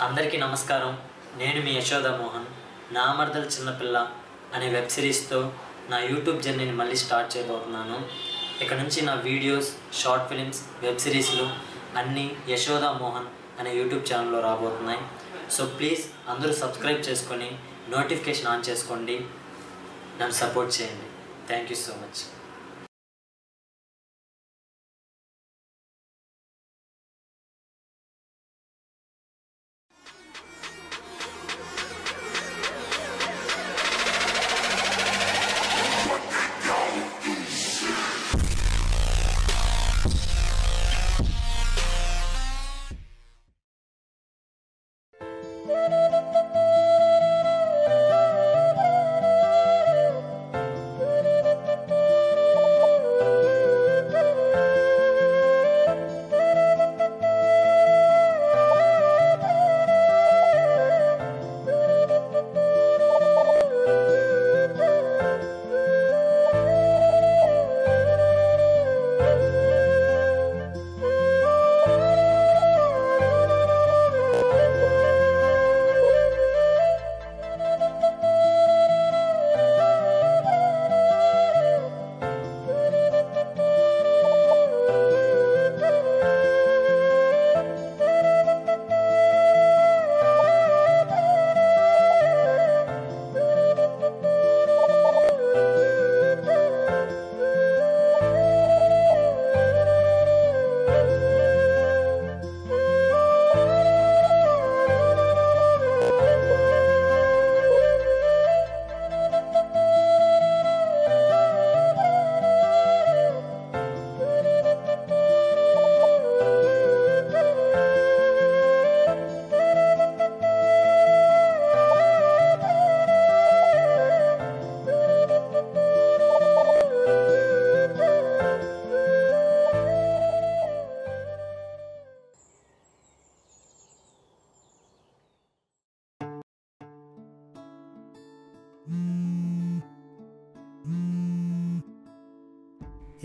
అందరికీ నమస్కారం. నేను మీ యశోదా మోహన్. నా మరదల చిన్నపిల్ల అనే వెబ్ సిరీస్తో నా యూట్యూబ్ జర్నీని మళ్ళీ స్టార్ట్ చేయబోతున్నాను. ఇక నుంచి నా వీడియోస్, షార్ట్ ఫిలిమ్స్, వెబ్ సిరీస్లు అన్నీ యశోదా మోహన్ అనే యూట్యూబ్ ఛానల్లో రాబోతున్నాయి. సో ప్లీజ్ అందరూ సబ్స్క్రైబ్ చేసుకొని నోటిఫికేషన్ ఆన్ చేసుకోండి. నన్ను సపోర్ట్ చేయండి. Thank you so much.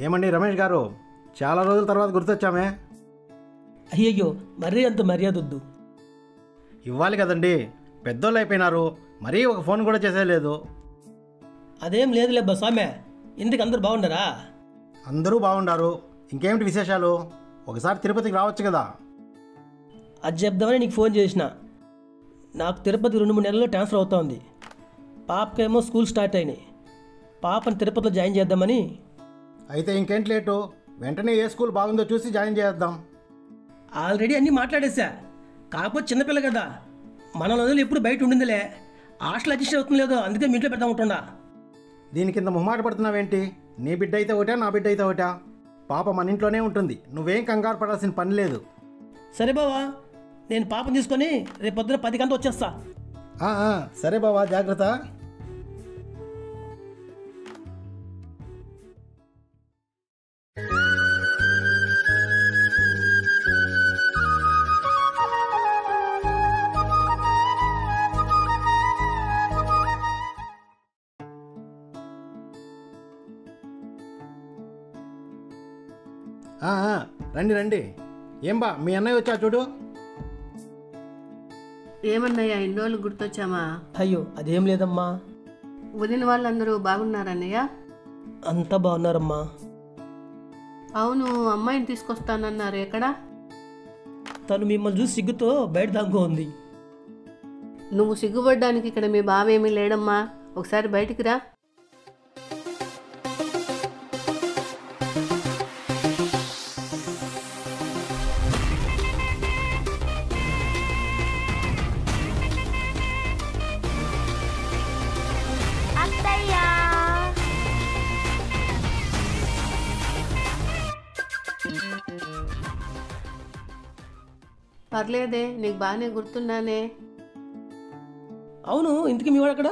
ఏమండి రమేష్ గారు, చాలా రోజుల తర్వాత గుర్తొచ్చామే. అయ్యయ్యో, మరీ అంత మర్యాద వద్దు. ఇవ్వాలి కదండి, పెద్దోళ్ళు అయిపోయినారు, మరీ ఒక ఫోన్ కూడా చేసేయలేదు. అదేం లేదులే స్వామి. ఎందుకు అందరు బాగుండరా? అందరూ బాగుండారు. ఇంకేమిటి విశేషాలు? ఒకసారి తిరుపతికి రావచ్చు కదా. అది చెప్దామని నీకు ఫోన్ చేసిన. నాకు తిరుపతి 2-3 నెలల్లో ట్రాన్స్ఫర్ అవుతోంది. పాపకేమో స్కూల్ స్టార్ట్ అయినాయి. పాపని తిరుపతిలో జాయిన్ చేద్దామని. అయితే ఇంకేంటి లేటు, వెంటనే ఏ స్కూల్ బాగుందో చూసి జాయిన్ చేద్దాం. ఆల్రెడీ అన్నీ మాట్లాడేశా. కాకపోతే చిన్నపిల్ల కదా, మన రోజులు ఎప్పుడు బయట ఉండిందిలే. హాస్టల్ అడ్జస్ట్ అవుతుంది లేదో, అందుకే మీ ఇంట్లో పెడతా ఉంటుండా. దీని కింద మొహమాట పడుతున్నావేంటి? నీ బిడ్డ అయితే ఒకటా, నా బిడ్డ అయితే ఒకటా? పాప మన ఇంట్లోనే ఉంటుంది, నువ్వేం కంగారు పడాల్సిన పని లేదు. సరే బావా, నేను పాపను తీసుకొని రేపు పొద్దున 10 గంటలకు వచ్చేస్తా. సరే బావా, జాగ్రత్త. రండి రండి. ఏం బా, మీ అన్నయ్య వచ్చా చూడు. ఏమన్నయ్యా, ఇన్ని రోజులు గుర్తొచ్చామా? అయ్యో అదేం లేదమ్మా. వదిన వాళ్ళందరూ బాగున్నారన్నయ్య? అంతా బాగున్నారమ్మా. అవును, అమ్మాయిని తీసుకొస్తానన్నారు, ఎక్కడా? తను మిమ్మల్ని చూసి సిగ్గుతో బయట దాంకో ఉంది. నువ్వు సిగ్గుపడ్డానికి ఇక్కడ మీ బావేమీ లేడమ్మా. ఒకసారి బయటికి రా. పర్లేదే, నీకు బాగానే గుర్తున్నానే. అవును, ఇంతకీ మీ వాడు అక్కడ?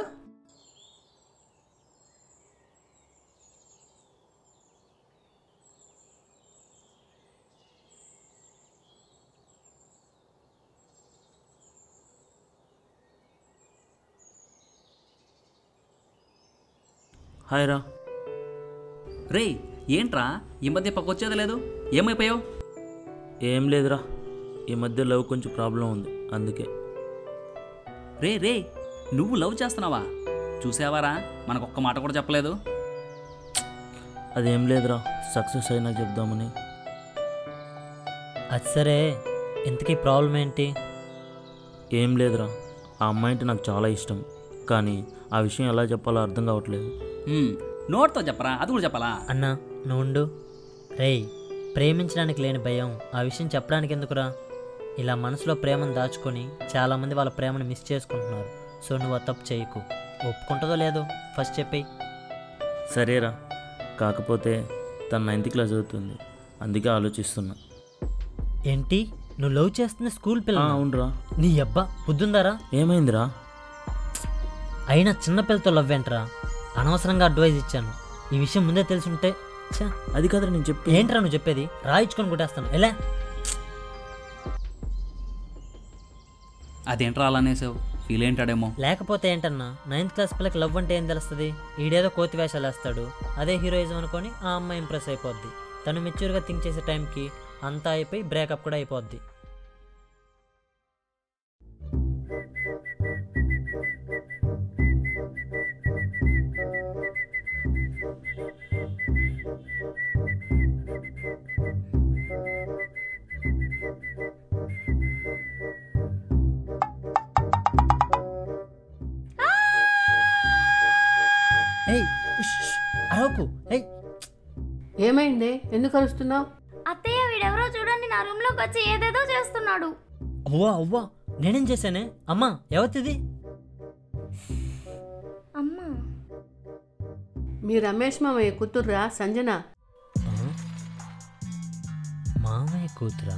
హాయ్ రా. రే ఏంట్రా ఈ మధ్య పక్కొచ్చేది లేదు, ఏమైపోయావు? ఏం లేదురా, ఈ మధ్య లవ్ కొంచెం ప్రాబ్లం ఉంది, అందుకే. రే రే నువ్వు లవ్ చేస్తున్నావా? చూసావారా, మనకొక్క మాట కూడా చెప్పలేదు. అదేం లేదురా, సక్సెస్ అయినా చెప్దామని. అది సరే, ఇంతకీ ప్రాబ్లం ఏంటి? ఏం లేదురా, ఆ అమ్మాయి అంటే నాకు చాలా ఇష్టం, కానీ ఆ విషయం ఎలా చెప్పాలో అర్థం కావట్లేదు. నోట్తో చెప్పరా, అది కూడా చెప్పాలా? అన్నా నువ్వు రేయ్, ప్రేమించడానికి లేని భయం ఆ విషయం చెప్పడానికి ఎందుకురా? ఇలా మనసులో ప్రేమను దాచుకొని చాలామంది వాళ్ళ ప్రేమను మిస్ చేసుకుంటున్నారు. సో నువ్వు ఆ తప్పు చేయకు. ఒప్పుకుంటుందో లేదో ఫస్ట్ చెప్పేయి. సరేరా, కాకపోతే తను 9th క్లాస్ చదువుతుంది, అందుకే ఆలోచిస్తున్నా. ఏంటి, నువ్వు లవ్ చేస్తున్న స్కూల్ పిల్ల? అవునరా. నీ అబ్బా బుద్ధుందారా? ఏమైందిరా? అయినా చిన్నపిల్లతో లవ్ ఏంట్రా? అనవసరంగా అడ్వైజ్ ఇచ్చాను. ఈ విషయం ముందే తెలుసుంటే. అది కాదురా నేను చెప్పి. ఏంట్రా నువ్వు చెప్పేది? రాయించుకొని కొట్టేస్తాను ఎలా? అదేంట్రా అలా అనేసావు? ఫీల్ ఏంటాడేమో. లేకపోతే ఏంటన్నా, 9th క్లాస్ పిల్లకి లవ్ అంటే ఏం తెలుస్తుంది? ఈడేదో కోతి వేషాలు వేస్తాడు, అదే హీరోయిజం అనుకొని ఆ అమ్మాయి ఇంప్రెస్ అయిపోద్ది. తను మెచ్యూర్గా థింక్ చేసే టైంకి అంతా అయిపోయి బ్రేకప్ కూడా అయిపోద్ది. అరవకు. ఏమైంది? ఎందుకు అరుస్తున్నావు? అత్తయ్య, వీడెవరో చూడండి, నా రూమ్ లోకి వచ్చి ఏదేదో చేస్తున్నాడు. అవ్వా అవ్వా, నేనేం చేశానే? అమ్మా ఎవరిది? అమ్మా, మీ రమేష్ మామయ్య కూతుర్రా సంజన. మామయ్య కూతురా?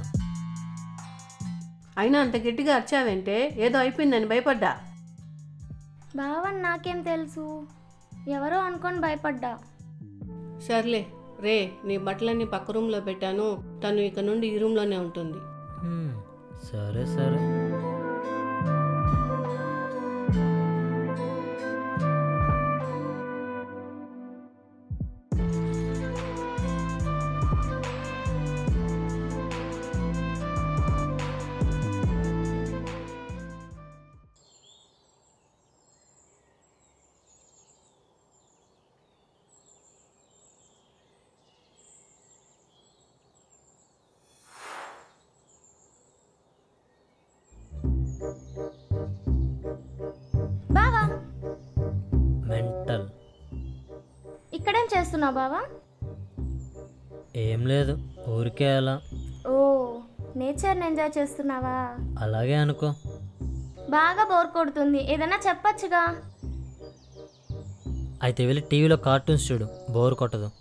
అయినా అంత గట్టిగా అరిచావంటే ఏదో అయిపోయిందని భయపడ్డా. బావని నాకేం తెలుసు, ఎవరో అనుకొని భయపడ్డా. సర్లే రే, నీ బట్టలన్నీ పక్క రూమ్లో పెట్టాను, తను ఇక నుండి ఈ రూమ్లోనే ఉంటుంది. సరే సరే. బావా, మెంటల్. ఇక్కడేం చేస్తున్నావు బావా? ఏం లేదు, ఊరికే అలా. ఓ, నేచర్ని ఎంజాయ్ చేస్తున్నావా? అలాగే అనుకో. బాగా బోర్ కొడుతుంది, ఏదైనా చెప్పచ్చుగా. అయితే వెళ్ళి టీవీలో కార్టూన్స్ చూడు, బోర్ కొట్టదు.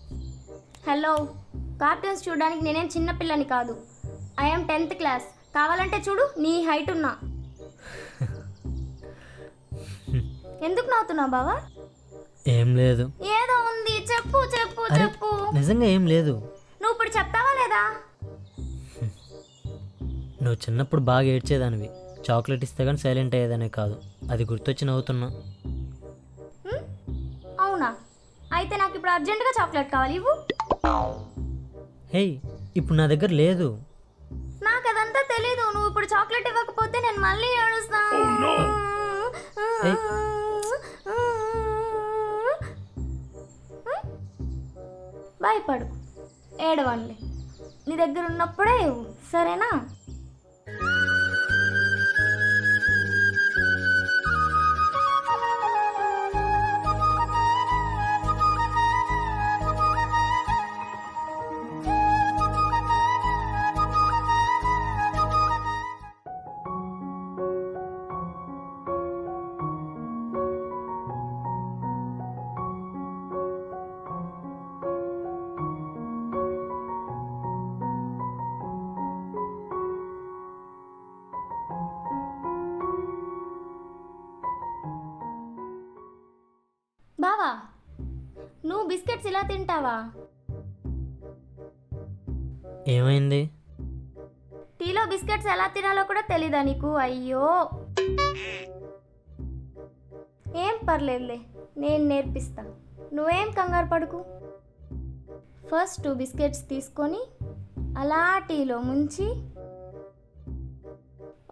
హలో, కార్టూన్స్ చూడడానికి నేనేం చిన్నపిల్లని కాదు. I'm 10th class. కావాలంటే చూడు, నీ హైట్ ఉన్నా. ఎందుకు నవ్వుతున్నావు బావా? ఏం లేదు. ఏదో ఉంది, చెప్పు చెప్పు చెప్పు. నిజంగా ఏం లేదు. నువ్వు ఇప్పుడు చెప్తావా లేదా? నువ్వు చిన్నప్పుడు బాగా ఏడ్చేదానివి, చాక్లెట్ ఇస్తే కానీ సైలెంట్ అయ్యేదానే కాదు. అది గుర్తొచ్చి నవ్వుతున్నా. అవునా? అయితే నాకు ఇప్పుడు అర్జెంటుగా చాక్లెట్ కావాలి, ఇవ్వు. హే, ఇప్పుడు నా దగ్గర లేదు. నాకు అదంతా తెలీదు. నువ్వు ఇప్పుడు చాక్లెట్ ఇవ్వకపోతే నేను మళ్ళీ ఏడుస్తా. భయపడు, ఏడవండి. నీ దగ్గర ఉన్నప్పుడే ఇవ్వు, సరేనా? బావా, నువ్వు బిస్కెట్స్ ఇలా తింటావా? ఏమైంది? టీలో బిస్కెట్స్ ఎలా తినాలో కూడా తెలీదా నీకు? అయ్యో, ఏం పర్లేదులే, నేను నేర్పిస్తా. నువ్వేం కంగారు పడుకు. ఫస్ట్ 2 బిస్కెట్స్ తీసుకొని అలా టీలో ముంచి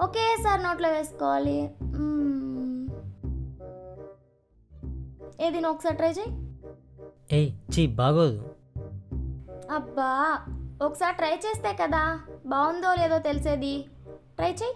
ఒకేసారి నోట్లో వేసుకోవాలి. ఏది నువ్వు ఒకసారి ట్రై చేయి. ఏయ్ చీ బాగోదు. అబ్బా ఒకసారి ట్రై చేస్తే కదా బాగుందో లేదో తెలిసేది. ట్రై చేయి.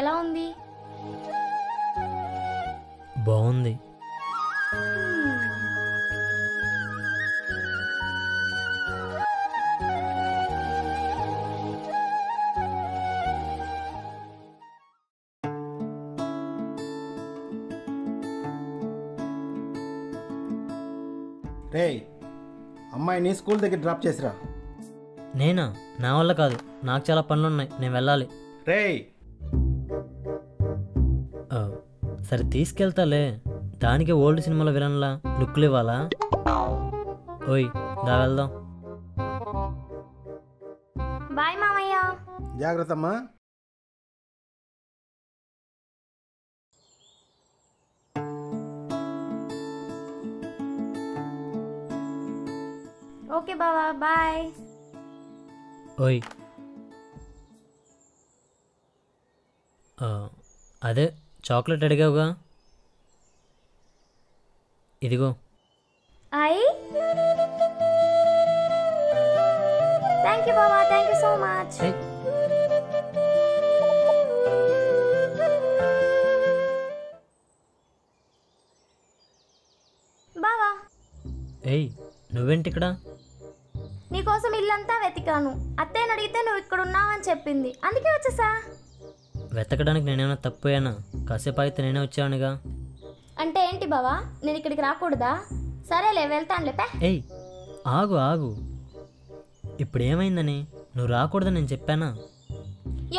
ఎలా ఉంది? బాగుంది. రేయ్, అమ్మాయిని స్కూల్ దగ్గర డ్రాప్ చేసిరా. నేనా? నా వల్ల కాదు, నాకు చాలా పనులున్నాయి, నేను వెళ్ళాలి. రేయ్, సరే తీసుకెళ్తాలే, దానికి ఓల్డ్ సినిమాలో విలన్లా లుక్లు ఇవ్వాలా? ఓయ్ దా వెళ్దాం. బాయ్ మామయ్య. జాగ్రత్త అమ్మా. ఓకే బావా, బాయ్. ఓయ్ అదే చాక్లెట్ అడిగావుగా, ఇదిగో. థ్యాంక్ యూ బావా, థ్యాంక్ యూ సో మచ్. బావా ఏయ్ నువ్వేంటి ఇక్కడ? నీకోసం ఇల్లంతా వెతికాను. అత్తయ్యని అడిగితే నువ్వు ఇక్కడ ఉన్నావని చెప్పింది, అందుకే వచ్చేసా. వెతకడానికి నేనేమైనా తప్పోయానా? కాసేపు అయితే నేనే వచ్చానుగా. అంటే ఏంటి బావా, నేను ఇక్కడికి రాకూడదా? సరేలే వెళ్తానులే. ఏయ్ ఆగు ఆగు, ఇప్పుడు ఏమైందని? నువ్వు రాకూడదని నేను చెప్పానా?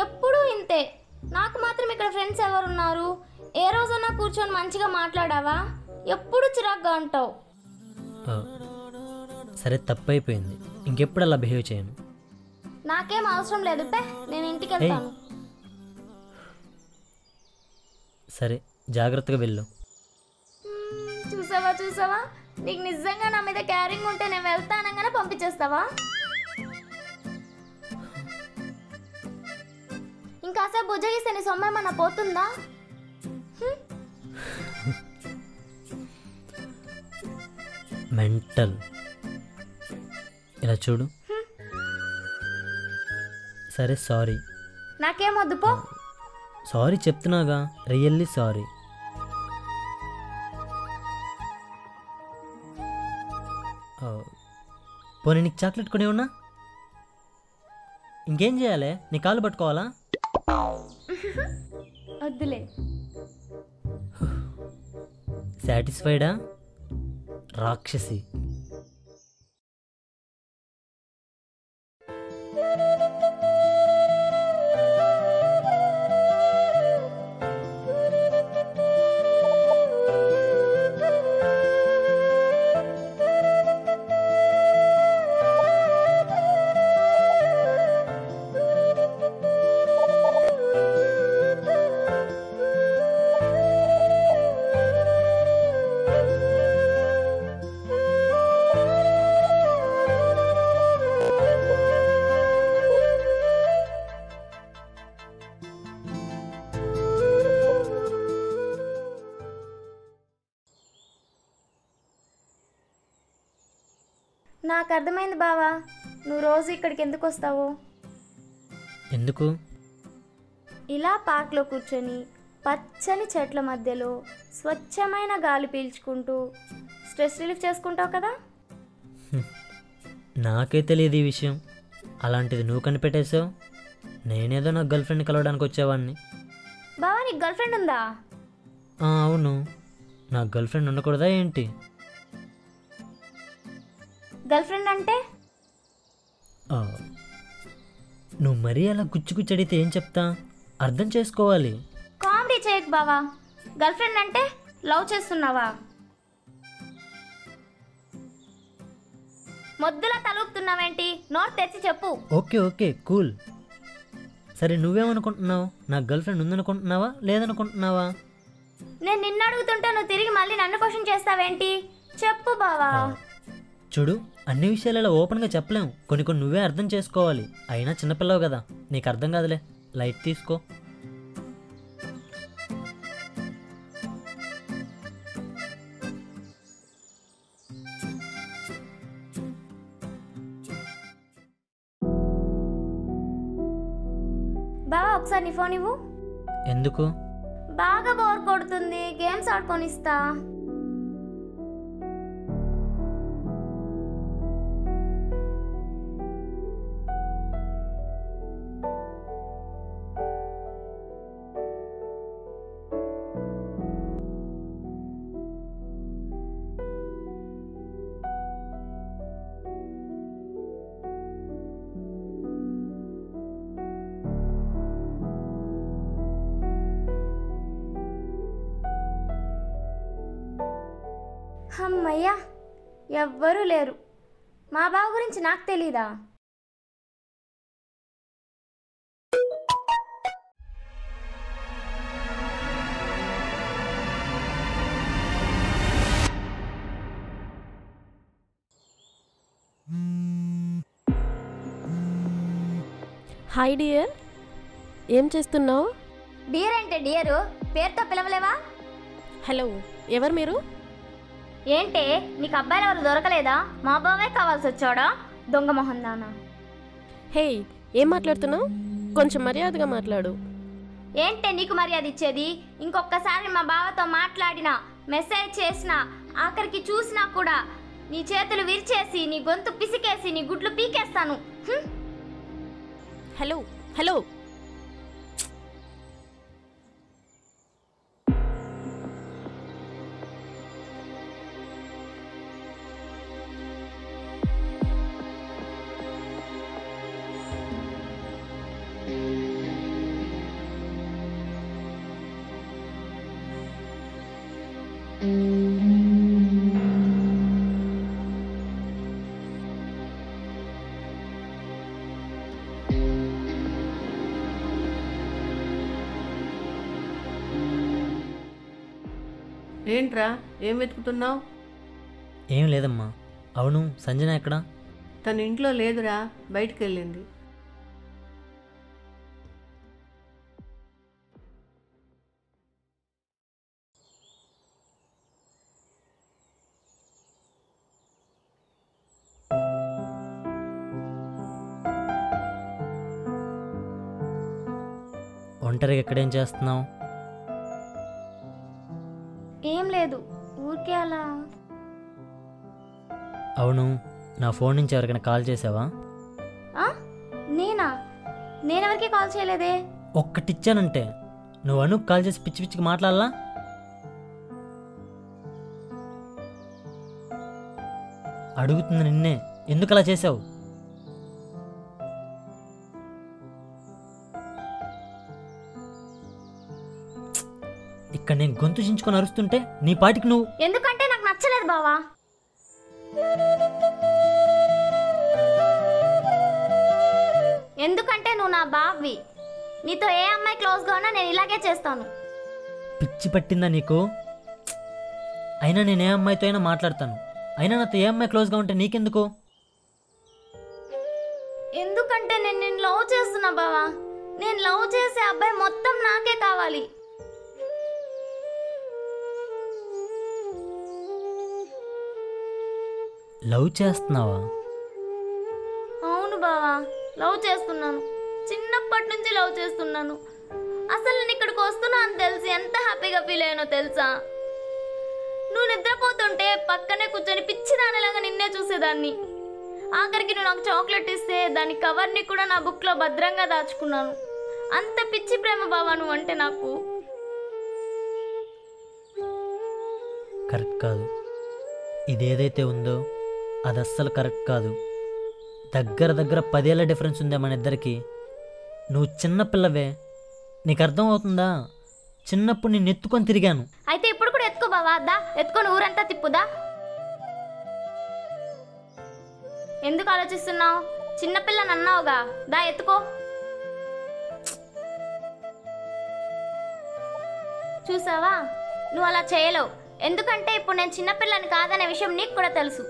ఎప్పుడూ ఇంతే, నాకు మాత్రం ఇక్కడ ఫ్రెండ్స్ ఎవరున్నారు? ఏ రోజన్నా కూర్చొని మంచిగా మాట్లాడావా? ఎప్పుడు చిరాగ్గా ఉంటావు. సరే తప్పైపోయింది, ఇంకెప్పుడు అలా బిహేవ్ చేయను. నాకేం అవసరం లేదు, నేను ఇంటికి వెళ్తాను. సరే జాగ్రత్తగా వెళ్ళు. చూసావా చూసావా, నీకు నిజంగా నా మీద క్యారింగ్ ఉంటే నేను వెళ్తానగానే పంపించేస్తావా? ఇంకాసేపు బుజ్జగిస్తే నీ సొమ్మేమన్నా పోతుందా? మెంటల్. ఇలా చూడు. సరే సారీ. నాకేం వద్దు పో. సారీ చెప్తున్నాగా, రియల్లీ సారీ. పోనీ నీకు చాక్లెట్ కొని ఉన్నా? ఇంకేం చేయాలి? నీ కాళ్ళు పట్టుకోవాలా? వద్దులే. సాటిస్ఫైడా రాక్షసి? నాకు అర్థమైంది బావా, నువ్వు రోజు ఇక్కడికి ఎందుకు వస్తావు? ఎందుకు? ఇలా పార్క్లో కూర్చొని పచ్చని చెట్ల మధ్యలో స్వచ్ఛమైన గాలి పీల్చుకుంటూ స్ట్రెస్ రిలీఫ్ చేసుకుంటావు కదా. నాకే తెలియదు ఈ విషయం, అలాంటిది నువ్వు కనిపెట్టేశావు. నేనేదో నా గర్ల్ ఫ్రెండ్ కలవడానికి వచ్చేవాడిని. బావా నీకు గర్ల్ ఫ్రెండ్ ఉందా? అవును, నాకు గర్ల్ ఫ్రెండ్ ఉండకూడదా ఏంటి? గర్ల్ ఫ్రెండ్ అంటే? నువ్వు మరీ అలా గుచ్చి అడిగితే ఏం చెప్తా? అర్థం చేసుకోవాలి. కామెడీ చేయకు బావా. గర్ల్ ఫ్రెండ్ అంటే లవ్ చేస్తున్నావా? మొద్దులా తలుపుతున్నావేంటి? నోట్ తెచ్చి చెప్పు. Okay okay cool. సరే నువ్వేమనుకుంటున్నావు? నాకు గర్ల్ ఫ్రెండ్ ఉందనుకుంటున్నావా లేదనుకుంటున్నావా? నేను నిన్ను అడుగుతుంటే నువ్వు తిరిగి మళ్ళీ నన్ను క్వశ్చన్ చేస్తావేంటి? చెప్పు బావా. చూడు, అన్ని విషయాలలో ఓపెన్గా చెప్పలేము, కొన్ని కొన్ని నువ్వే అర్థం చేసుకోవాలి. అయినా చిన్నపిల్లవు కదా, నీకు అర్థం కాదులే, లైట్ తీసుకో. బావా ఒకసారి నీ ఫోన్ ఇవ్వు. ఎందుకు? బాగా బోర్ కొడుతుంది, గేమ్స్ ఆడుకొనిస్తా. అమ్మయ్యా, ఎవ్వరూ లేరు. మా బావ గురించి నాకు తెలీదా? హాయ్ డియర్, ఏం చేస్తున్నావు? డియర్ అంటే డియరు, పేరుతో పిలవలేవా? హలో, ఎవరు మీరు? ఏంటే నీకు అబ్బాయిలు ఎవరు దొరకలేదా? మా బావే కావాల్సి వచ్చాడా? దొంగ మొహం దానా. హే, ఏం మాట్లాడుతున్నావు? కొంచెం మర్యాదగా మాట్లాడు. ఏంటే నీకు మర్యాద ఇచ్చేది? ఇంకొకసారి మా బావతో మాట్లాడినా, మెసేజ్ చేసినా, ఆఖరికి చూసినా కూడా నీ చేతులు విరిచేసి, నీ గొంతు పిసికేసి, నీ గుడ్లు పీకేస్తాను. హలో హలో, ఏంట్రా, ఏం వెతుకుతున్నావు? ఏం లేదమ్మా. అవును, సంజన ఎక్కడా? తన ఇంట్లో లేదురా, బయటికి వెళ్ళింది. ఒంటరిగా ఎక్కడేం చేస్తున్నావు? ఏం లేదు, ఊరికే అలా. అవును, నా ఫోన్ నుంచి ఎవరికైనా కాల్ చేసావా? నేనా? నేనెవరికి కాల్ చేయలేదే. ఒక్కటిచ్చానంటే నువ్వు అనుకు కాల్ చేసి పిచ్చి పిచ్చికి మాట్లాడాలా? అడుగుతుంది నిన్నే, ఎందుకు అలా చేసావు? ఇక్కడ నేను గొంతు చించుకొని అరుస్తుంటే నీ పాటికి నువ్వు. ఎందుకంటే నాకు నచ్చలేదు బావా. ఎందుకంటే నువ్వు నా బావి. నీతో ఏ అమ్మాయి క్లోజ్గా ఉన్నా నేను ఇలాగే చేస్తాను. పిచ్చి పట్టిందా నీకు? అయినా నేను ఏ అమ్మాయితో అయినా మాట్లాడతాను. అయినా నాతో ఏ అమ్మాయి క్లోజ్గా ఉంటే నీకెందుకు? ఎందుకంటే నేను నిన్ను లవ్ చేస్తున్నా బావా. నేను లవ్ చేసే అబ్బాయి మొత్తం నాకే కావాలి. లవ్ చేస్తున్నావా? అవును బావా, లవ్ చేస్తున్నాను. చిన్నప్పటి నుంచి లవ్ చేస్తున్నాను. అసలు నేను ఇక్కడికి వస్తున్నా అని తెలిసి ఎంత హ్యాపీగా ఫీల్ అయ్యానో తెలుసా? నువ్వు నిద్రపోతుంటే పక్కనే కూర్చొని పిచ్చిదానిలాగా నిన్నే చూసేదాన్ని. ఆఖరికి నువ్వు నాకు చాక్లెట్ ఇస్తే దాని కవర్ని కూడా నా బుక్లో భద్రంగా దాచుకున్నాను. అంత పిచ్చి ప్రేమ బావా నువ్వు అంటే నాకు. కరెక్ట్ కాదు. ఇదేదైతే ఉందో అది అస్సలు కరెక్ట్ కాదు. దగ్గర 10 ఏళ్ళ డిఫరెన్స్ ఉందే మన ఇద్దరికి. నువ్వు చిన్నపిల్లవే, నీకు అర్థం అవుతుందా? చిన్నప్పుడు నేను ఎత్తుకొని తిరిగాను. అయితే ఇప్పుడు కూడా ఎత్తుకో బావా, దా ఎత్తుకొని ఊరంతా తిప్పుదా. ఎందుకు ఆలోచిస్తున్నావు? చిన్నపిల్లని అన్నావుగా, దా ఎత్తుకో. చూసావా, నువ్వు అలా చేయలేవు. ఎందుకంటే ఇప్పుడు నేను చిన్నపిల్లని కాదనే విషయం నీకు కూడా తెలుసు.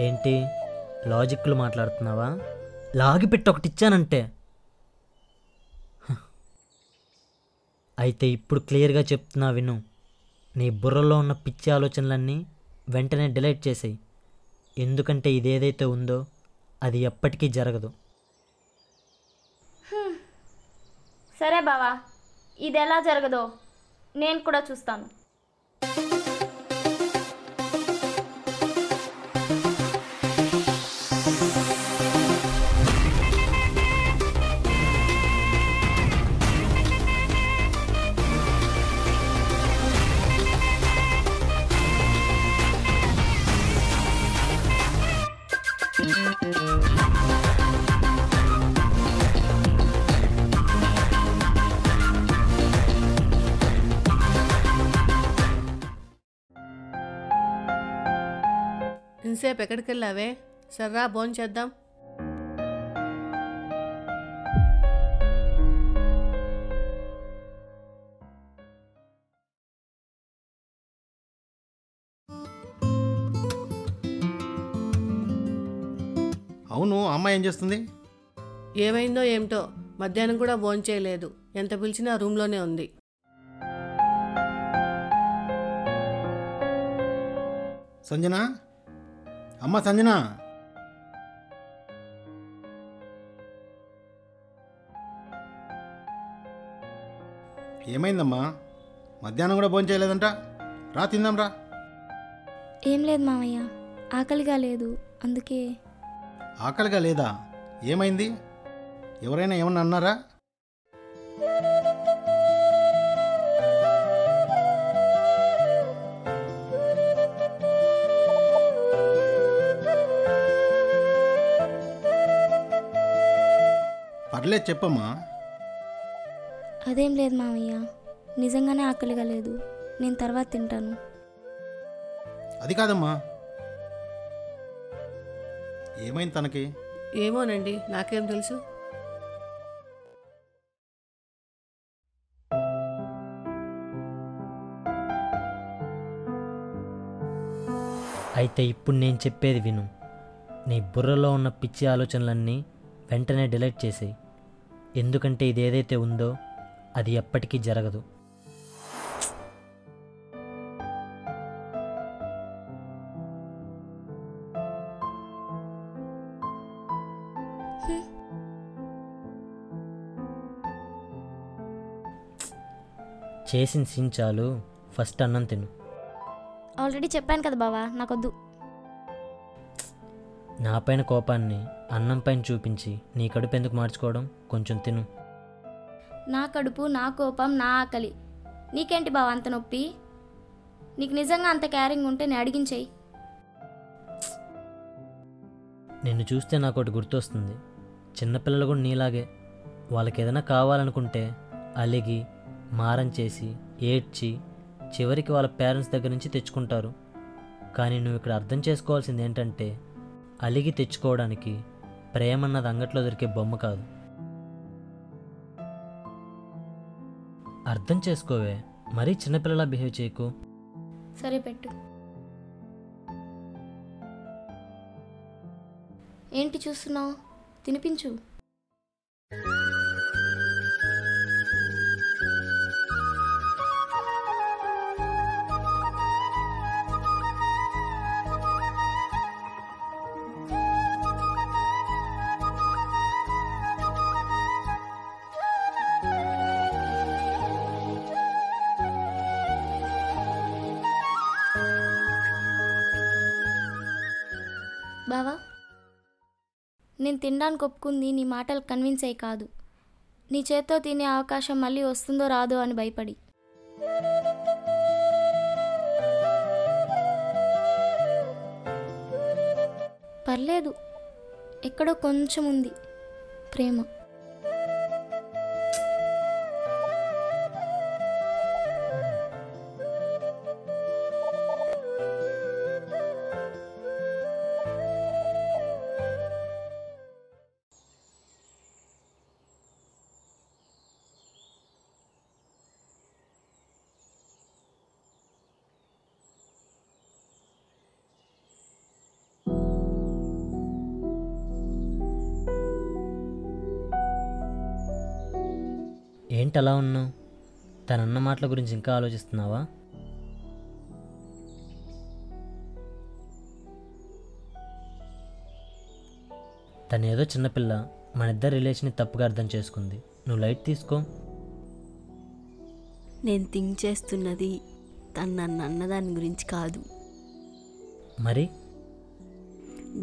ఏంటి లాజిక్లు మాట్లాడుతున్నావా? లాగిపెట్టి ఒకటి ఇచ్చానంటే. అయితే ఇప్పుడు క్లియర్గా చెప్తున్నా విను. నీ బుర్రలో ఉన్న పిచ్చి ఆలోచనలన్నీ వెంటనే డిలీట్ చేసేయి. ఎందుకంటే ఇదేదైతే ఉందో అది ఎప్పటికీ జరగదు. సరే బావా, ఇది ఎలా జరగదో నేను కూడా చూస్తాను. ఇంతసేపు ఎక్కడికి వెళ్ళావే? సర్రా భోంచేద్దాం. అవును, అమ్మాయి ఏం చేస్తుంది? ఏమైందో ఏమిటో, మధ్యాహ్నం కూడా భోంచేయలేదు. ఎంత పిలిచినా రూమ్లోనే ఉంది. సంజన, అమ్మ సంజన. ఏమైందమ్మా? మధ్యాహ్నం కూడా భోజనం చేయలేదంట. రా తిందాం రా. ఏం లేదు మామయ్య, ఆకలిగా లేదు, అందుకే. ఆకలిగా లేదా? ఏమైంది? ఎవరైనా ఏమన్నా అన్నారా? పర్లేదు చెప్పమ్మా. అదేం లేదు మామయ్య, నిజంగానే ఆకలిగా లేదు, నేను తర్వాత తింటాను. అది కాదమ్మా, ఏమైంది తనకి? ఏమోనండి, నాకేం తెలుసు. అయితే ఇప్పుడు నేను చెప్పేది విను. నీ బుర్రలో ఉన్న పిచ్చి ఆలోచనలన్నీ వెంటనే డిలీట్ చేసేయి. ఎందుకంటే ఇది ఏదైతే ఉందో అది ఎప్పటికీ జరగదు. చేసిన సీన్ చాలు, ఫస్ట్ అన్నం తిను. ఆల్రెడీ చెప్పాను కదా బావా, నాకొద్దు. నా పైన కోపాన్ని అన్నం పైన చూపించి నీ కడుపు ఎందుకు మార్చుకోవడం? కొంచెం తిను. నా కడుపు, నా కోపం, నా ఆకలి, నీకేంటి బావా అంత నొప్పి? నీకు నిజంగా అంత క్యారింగ్ ఉంటే నేను అడిగించేయి. నిన్ను చూస్తే నాకు ఒకటి గుర్తొస్తుంది. చిన్నపిల్లలు కూడా నీలాగే. వాళ్ళకి ఏదైనా కావాలనుకుంటే అలిగి మారం చేసి ఏడ్చి చివరికి వాళ్ళ పేరెంట్స్ దగ్గర నుంచి తెచ్చుకుంటారు. కానీ నువ్వు ఇక్కడ అర్థం చేసుకోవాల్సింది ఏంటంటే, అలిగి తెచ్చుకోవడానికి ప్రేమ అన్నది అంగట్లో దొరికే బొమ్మ కాదు. అర్థం చేసుకోవే, మరీ చిన్నపిల్లలా బిహేవ్ చేయకు. సరే పెట్టు. ఏంటి చూస్తున్నావు? తినిపించు. బావా, నేను తినడానికి ఒప్పుకుంది నీ మాటలు కన్విన్స్ అయ్యి కాదు, నీ చేత్తో తినే అవకాశం మళ్ళీ వస్తుందో రాదో అని భయపడి. పర్లేదు, ఎక్కడో కొంచెం ఉంది ప్రేమ. ఏంటి అలా ఉన్నావు? తనన్న మాటల గురించి ఇంకా ఆలోచిస్తున్నావా? తనేదో చిన్నపిల్ల, మన ఇద్దరు రిలేషన్ని తప్పుగా అర్థం చేసుకుంది. నువ్వు లైట్ తీసుకో. నేను థింక్ చేస్తున్నది తను నన్ను అన్నదాని గురించి కాదు. మరి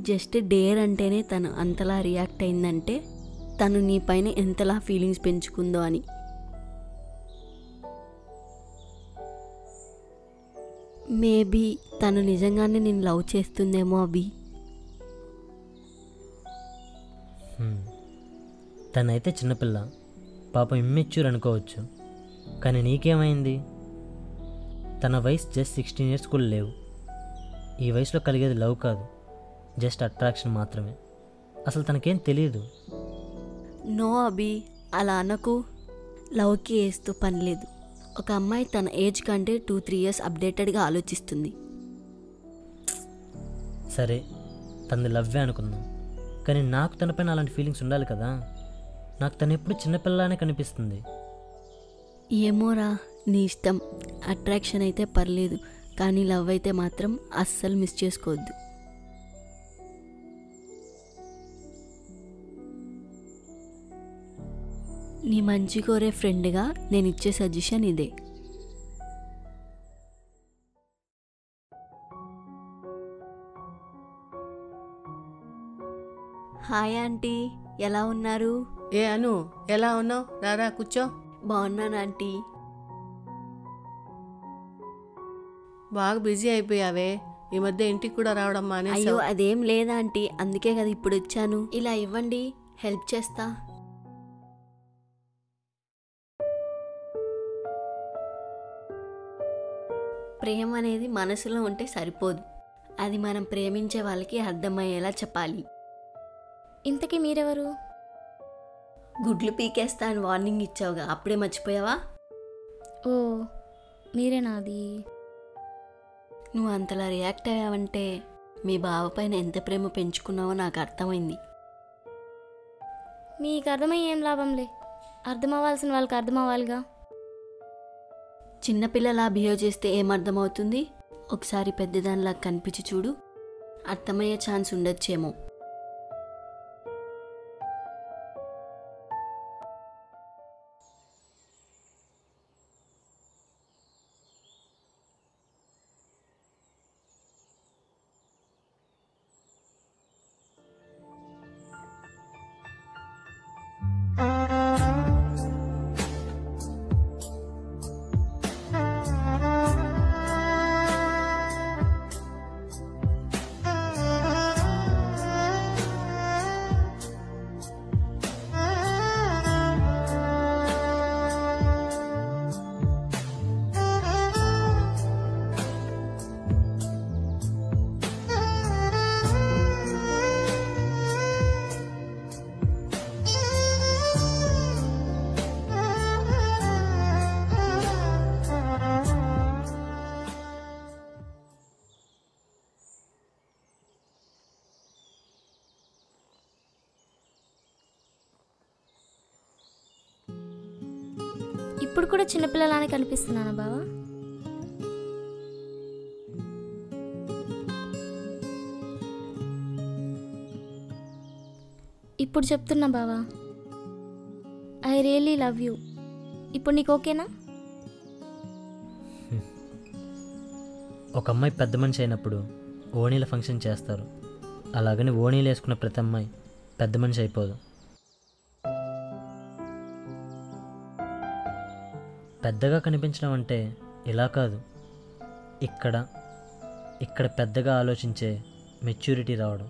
జస్ట్ డేర్ అంటేనే తను అంతలా రియాక్ట్ అయిందంటే తను నీ పైన ఎంతలా ఫీలింగ్స్ పెంచుకుందో అని. మేబీ తను నిజంగానే నేను లవ్ చేస్తుందేమో అభి. తనైతే చిన్నపిల్ల, పాపం ఇమ్మెచ్యూర్ అనుకోవచ్చు. కానీ నీకేమైంది? తన వయసు జస్ట్ 16 years కూడా లేవు. ఈ వయసులో కలిగేది లవ్ కాదు, జస్ట్ అట్రాక్షన్ మాత్రమే. అసలు తనకేం తెలియదు. నో అభి, అలా అనకు. లవ్కి ఏజ్తో పని లేదు. ఒక అమ్మాయి తన ఏజ్ కంటే 2-3 years అప్డేటెడ్గా ఆలోచిస్తుంది. సరే, తనది లవ్వే అనుకుందాం. కానీ నాకు తనపైన అలాంటి ఫీలింగ్స్ ఉండాలి కదా. నాకు తను ఎప్పుడు చిన్నపిల్లలానే కనిపిస్తుంది. ఏమోరా, నీ ఇష్టం. అట్రాక్షన్ అయితే పర్లేదు, కానీ లవ్ అయితే మాత్రం అస్సలు మిస్ చేసుకోవద్దు. నీ మంచి కోరే ఫ్రెండ్గా నేను ఇచ్చే సజెషన్ ఇదే. హాయ్ ఆంటీ, ఎలా ఉన్నారు? ఏ అను, ఎలా ఉన్నావు? రారా కూర్చో. బాగున్నాను ఆంటీ. బాగా బిజీ అయిపోయావే, ఈ మధ్య ఇంటికి కూడా రావడం అయ్యో మానేసావు. అదేం లేదా ఆంటీ, అందుకే కదా ఇప్పుడు వచ్చాను. ఇలా ఇవ్వండి, హెల్ప్ చేస్తా. ప్రేమ అనేది మనసులో ఉంటే సరిపోదు, అది మనం ప్రేమించే వాళ్ళకి అర్థమయ్యేలా చెప్పాలి. ఇంతకీ మీరెవరు? గుడ్లు పీకేస్తా అని వార్నింగ్ ఇచ్చావుగా, అప్పుడే మర్చిపోయావా? ఓ, మీరేనా అది? నువ్వు అంతలా రియాక్ట్ అయ్యావంటే మీ బావ పైన ఎంత ప్రేమ పెంచుకున్నావో నాకు అర్థమైంది. మీకు అర్థమయ్యే ఏం లాభంలే, అర్థమవ్వాల్సిన వాళ్ళకి అర్థమవ్వాలిగా. చిన్నపిల్లలా బిహేవ్ చేస్తే ఏమర్థమవుతుంది? ఒకసారి పెద్దదానిలా కనిపించి చూడు, అర్థమయ్యే ఛాన్స్ ఉండొచ్చేమో. ఇప్పుడు కూడా చిన్నపిల్లలానే కనిపిస్తున్నానా బావా? ఇప్పుడు చెప్తున్నా బావా, ఐ రియలీ లవ్ యూ. ఇప్పుడు నీకు ఓకేనా? ఒక అమ్మాయి పెద్ద మనిషి అయినప్పుడు ఓణీల ఫంక్షన్ చేస్తారు. అలాగని ఓణీలు వేసుకున్న ప్రతి అమ్మాయి పెద్ద మనిషి అయిపోదు. పెద్దగా కనిపించడం అంటే ఇలా కాదు, ఇక్కడ పెద్దగా ఆలోచించే మెచ్యూరిటీ రావడం.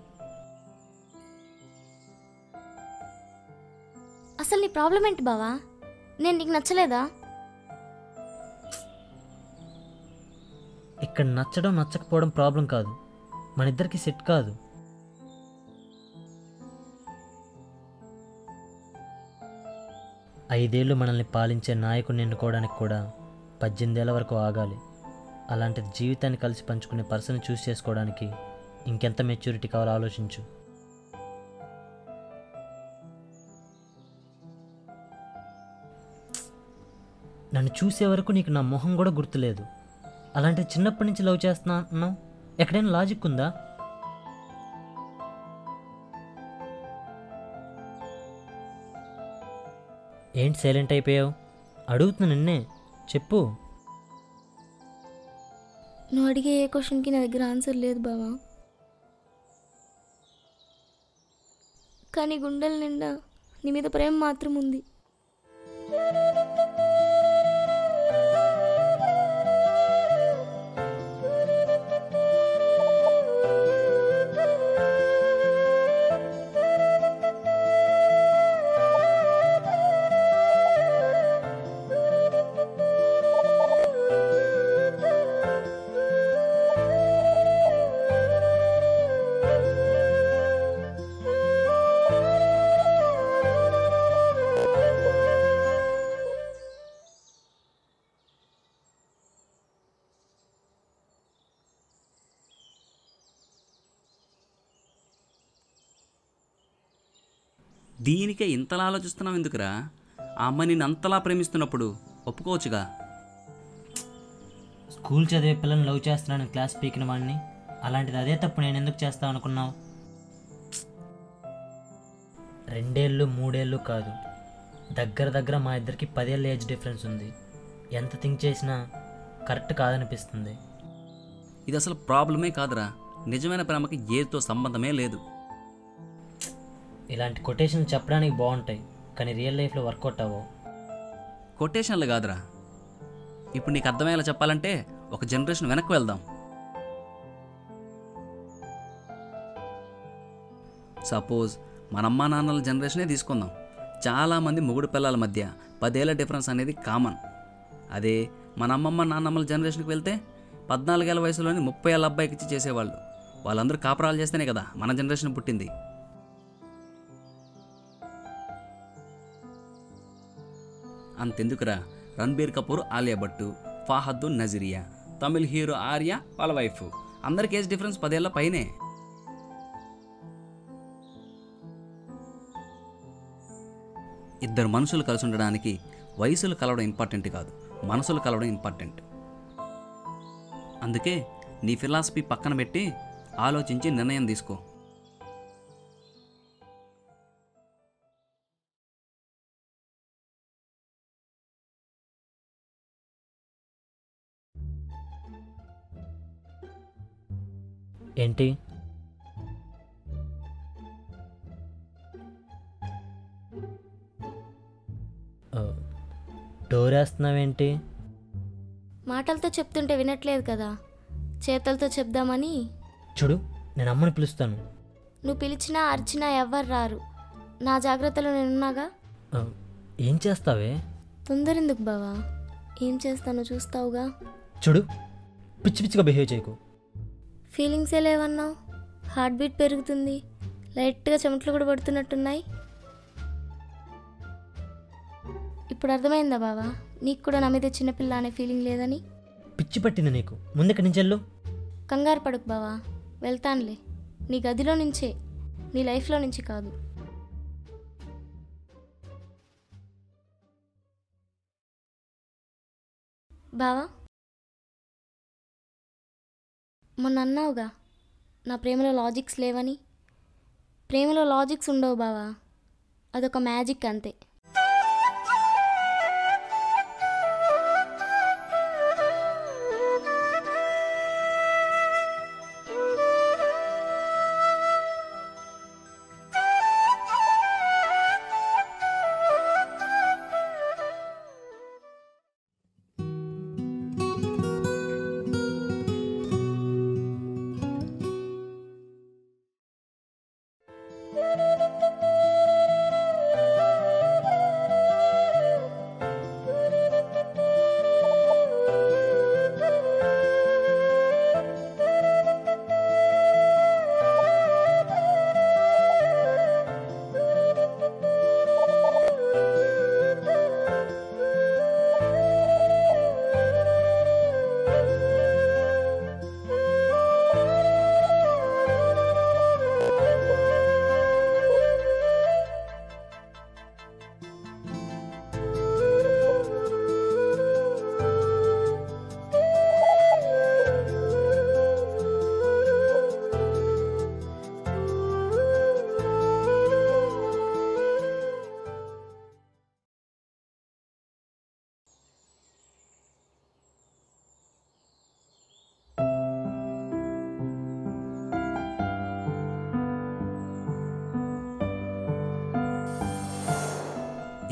అసలు నీ ప్రాబ్లం ఏంటి బావా? నేను నీకు నచ్చలేదా? ఇక్కడ నచ్చడం నచ్చకపోవడం ప్రాబ్లం కాదు, మన ఇద్దరికి సెట్ కాదు. ఐదేళ్ళు మనల్ని పాలించే నాయకుడిని ఎన్నుకోవడానికి కూడా 18 ఏళ్ల వరకు ఆగాలి. అలాంటిది జీవితాన్ని కలిసి పంచుకునే పర్సన్ చూస్ చేసుకోవడానికి ఇంకెంత మెచ్యూరిటీ కావాలో ఆలోచించు. నన్ను చూసే వరకు నీకు నా మొహం కూడా గుర్తులేదు. అలాంటి చిన్నప్పటి నుంచి లవ్ చేస్తున్నా అన్నావు. ఎక్కడైనా లాజిక్ ఉందా? ఏంటి సైలెంట్ అయిపోయావు? అడుగుతున్నా నిన్నే, చెప్పు. నువ్వు అడిగే ఏ క్వశ్చన్కి నా దగ్గర ఆన్సర్ లేదు బావా. కానీ గుండెల నిండా నీ మీద ప్రేమ మాత్రం ఉంది. దీనికే ఇంతలా ఆలోచిస్తున్నావు ఎందుకురా? ఆ అమ్మాయి నిన్ను అంతలా ప్రేమిస్తున్నప్పుడు ఒప్పుకోవచ్చుగా. స్కూల్ చదివే పిల్లల్ని లవ్ చేస్తున్నాను క్లాస్ పీకిన వాడిని. అలాంటిది అదే తప్పు నేను ఎందుకు చేస్తాను అనుకున్నావు? 2 ఏళ్ళు 3 ఏళ్ళు కాదు, దగ్గర మా ఇద్దరికి 10 ఏళ్ళ ఏజ్ డిఫరెన్స్ ఉంది. ఎంత థింక్ చేసినా కరెక్ట్ కాదనిపిస్తుంది. ఇది అసలు ప్రాబ్లమే కాదురా. నిజమైన ప్రేమకి ఏతో సంబంధమే లేదు. ఇలాంటి కొటేషన్లు చెప్పడానికి బాగుంటాయి, కానీ రియల్ లైఫ్లో వర్కౌట్ అవ్వవు. కొటేషన్లు కాదురా. ఇప్పుడు నీకు అర్థమయ్యేలా చెప్పాలంటే ఒక జనరేషన్ వెనక్కి వెళ్దాం. సపోజ్ మన అమ్మా నాన్నల జనరేషనే తీసుకుందాం. చాలామంది మొగుడు పిల్లల మధ్య 10 ఏళ్ల డిఫరెన్స్ అనేది కామన్. అదే మన అమ్మమ్మ నాన్నమ్మల జనరేషన్కి వెళ్తే 14 ఏళ్ల వయసులోని 30 ఏళ్ళ అబ్బాయికి ఇచ్చి చేసేవాళ్ళు. వాళ్ళందరూ కాపురాలు చేస్తేనే కదా మన జనరేషన్ పుట్టింది. అంతెందుకురా, రణబీర్ కపూర్ ఆలియా భట్టు, ఫాహద్ నజరియా, తమిళ్ హీరో ఆర్య వాళ్ళ వైఫ్, అందరికి ఏజ్ డిఫరెన్స్ 10 ఏళ్ల పైనే. ఇద్దరు మనుషులు కలిసి ఉండడానికి వయసులు కలవడం ఇంపార్టెంట్ కాదు, మనసులు కలవడం ఇంపార్టెంట్. అందుకే నీ ఫిలాసఫీ పక్కన పెట్టి ఆలోచించి నిర్ణయం తీసుకో. ఏంటి? డోర్ వేస్తున్నావేంటి? మాటలతో చెప్తుంటే వినట్లేదు కదా, చేతలతో చెప్దామని. చూడు, నేను అమ్మని పిలుస్తాను. నువ్వు పిలిచినా అరిచినా ఎవ్వరు రారు. నా జాగ్రత్తలో నేనున్నాగా. ఏం చేస్తావే? తొందరెందుకు బావా, ఏం చేస్తానో చూస్తావుగా. చూడు, పిచ్చి పిచ్చిగా బిహేవ్ చేయకు. ఫీలింగ్సే లేవన్నావు, హార్ట్ బీట్ పెరుగుతుంది, లైట్గా చెమటలు కూడా పడుతున్నట్టున్నాయి. ఇప్పుడు అర్థమైందా బావా, నీకు కూడా నా మీద చిన్నపిల్ల అనే ఫీలింగ్ లేదని? పిచ్చి పట్టింది నీకు, ముందుకి నుంచెళ్ళు. కంగారు పడకు బావా, వెళ్తానులే. నీ గదిలో నుంచే, నీ లైఫ్లో నుంచి కాదు. బావా, మొన్న అన్నావుగా నా ప్రేమలో లాజిక్స్ లేవని. ప్రేమలో లాజిక్స్ ఉండవు బావా, అదొక మ్యాజిక్ అంతే.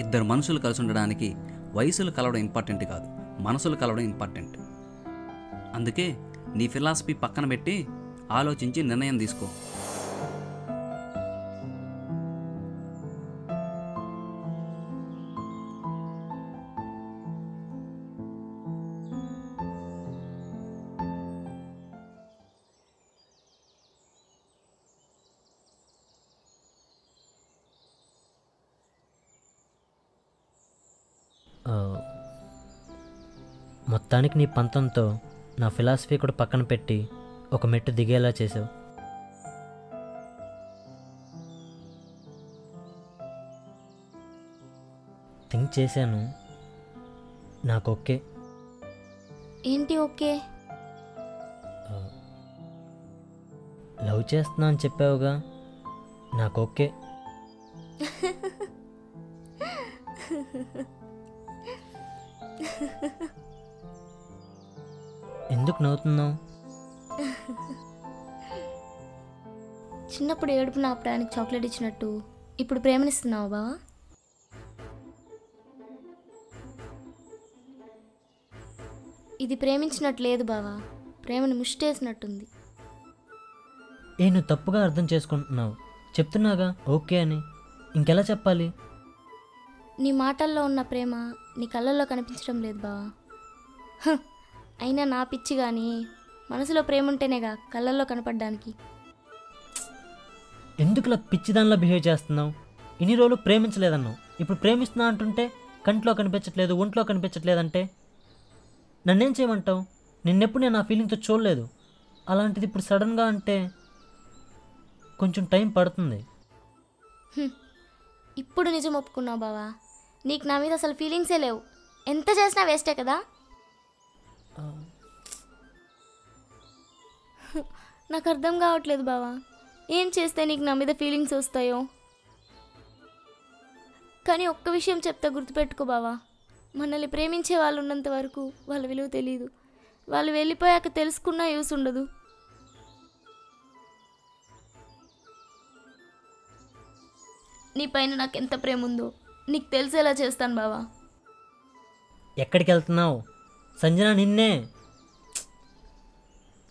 ఇద్దరు మనుషులు కలిసి ఉండడానికి వయసులు కలవడం ఇంపార్టెంట్ కాదు, మనసులు కలవడం ఇంపార్టెంట్. అందుకే నీ ఫిలాసఫీ పక్కన పెట్టి ఆలోచించి నిర్ణయం తీసుకో. మొత్తానికి నీ పంతంతో నా ఫిలాసఫీ కూడా పక్కన పెట్టి ఒక మెట్టు దిగేలా చేసావు. థింక్ చేశాను, నాకు ఓకే. ఏంటి ఓకే? లవ్ చేస్తున్నా అని చెప్పావుగా, నాకు ఓకే. ఎందుకు నవ్వుతున్నావు? చిన్నప్పుడు ఏడుపున ఆపడానికి చాక్లెట్ ఇచ్చినట్టు ఇప్పుడు ప్రేమనిస్తున్నావా బావా? ఇది ప్రేమించినట్టు లేదు బావా, ప్రేమని ముష్టేసినట్టుంది. నువ్వు తప్పుగా అర్థం చేసుకుంటున్నావు. చెప్తున్నాగా ఓకే అని, ఇంకెలా చెప్పాలి? నీ మాటల్లో ఉన్న ప్రేమ నీ కళ్ళల్లో కనిపించడం లేదు బావా. అయినా నా పిచ్చి కానీ మనసులో ప్రేమ ఉంటేనేగా కళ్ళల్లో కనపడడానికి. ఎందుకులా పిచ్చిదానిలా బిహేవ్ చేస్తున్నావు? ఇన్ని రోజులు ప్రేమించలేదన్నావు, ఇప్పుడు ప్రేమిస్తున్నా అంటుంటే కంట్లో కనిపించట్లేదు, ఒంట్లో కనిపించట్లేదంటే నన్నేం చేయమంటావు? నిన్నెప్పుడు నేను ఆ ఫీలింగ్తో చూడలేదు. అలాంటిది ఇప్పుడు సడన్గా అంటే కొంచెం టైం పడుతుంది. ఇప్పుడు నిజం ఒప్పుకున్నావు బావా, నీకు నా మీద అసలు ఫీలింగ్సే లేవు. ఎంత చేసినా వేస్టే కదా. నాకు అర్థం కావట్లేదు బావా, ఏం చేస్తే నీకు నా మీద ఫీలింగ్స్ వస్తాయో. కానీ ఒక్క విషయం చెప్తా, గుర్తుపెట్టుకో బావా, మనల్ని ప్రేమించే వాళ్ళు ఉన్నంత వరకు వాళ్ళ విలువ తెలియదు. వాళ్ళు వెళ్ళిపోయాక తెలుసుకున్నా యూస్ ఉండదు. నీ పైన నాకు ఎంత ప్రేమ ఉందో నీకు తెలిసేలా చేస్తాను బావా. ఎక్కడికి వెళ్తున్నావు సంజన? నిన్నే.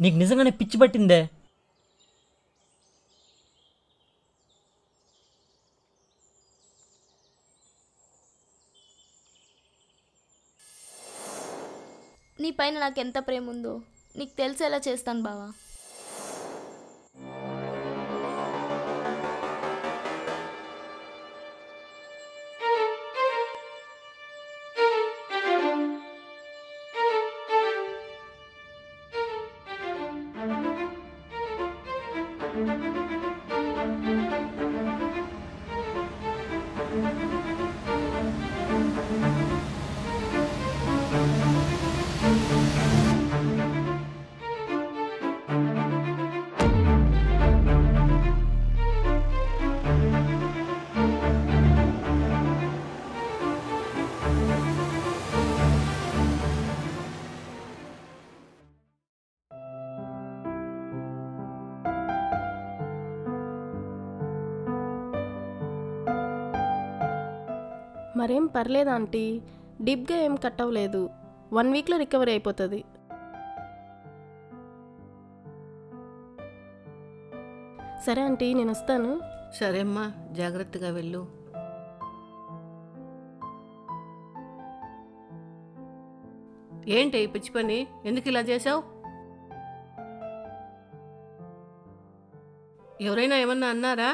నీకు నిజంగానే పిచ్చి పట్టిందే? నీ పైన నాకు ఎంత ప్రేమ ఉందో నీకు తెలిసేలా చేస్తాను బావా. మరేం పర్లేదు ఆంటీ, డీప్గా ఏం కట్ అవ్వలేదు. 1 వీక్లో రికవరీ అయిపోతుంది. సరే ఆంటీ, నేను వస్తాను. సరే అమ్మా, జాగ్రత్తగా వెళ్ళు. ఏంటి ఈ పిచ్చి పని? ఎందుకు ఇలా చేసావు? ఎవరైనా ఏమన్నా అన్నారా?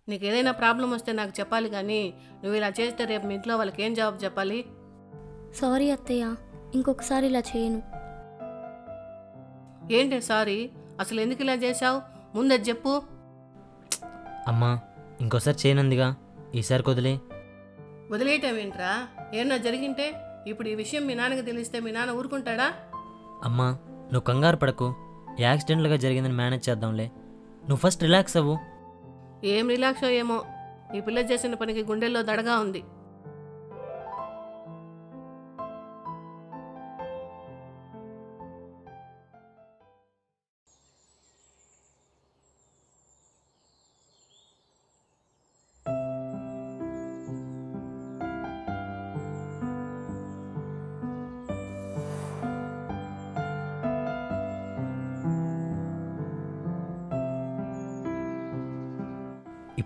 నీకు ఏదైనా ప్రాబ్లం వస్తే నాకు చెప్పాలి, కానీ నువ్వు ఇలా చేస్తే రేపు మీ ఇంట్లో వాళ్ళకి ఏం జవాబు చెప్పాలి? సారీ అత్తయ్య, ఇంకొకసారి ఇలా చేయను. ఏంటి సారీ? అసలు ఎందుకు ఇలా చేసావు? ముందే చెప్పు. అమ్మా, ఇంకోసారి చేయనందిగా, ఈసారి వదిలే. వదిలేయటం ఏంట్రా? ఏమన్నా జరిగింటే ఇప్పుడు ఈ విషయం మీ నాన్నకి తెలిస్తే మీ నాన్న ఊరుకుంటాడా? అమ్మా, నువ్వు కంగారు పడకు. యాక్సిడెంట్లుగా జరిగిందని మేనేజ్ చేద్దాంలే. నువ్వు ఫస్ట్ రిలాక్స్ అవ్వు. ఏం రిలాక్సో ఏమో, ఈ పిల్ల చేసిన పనికి గుండెల్లో దడగా ఉంది.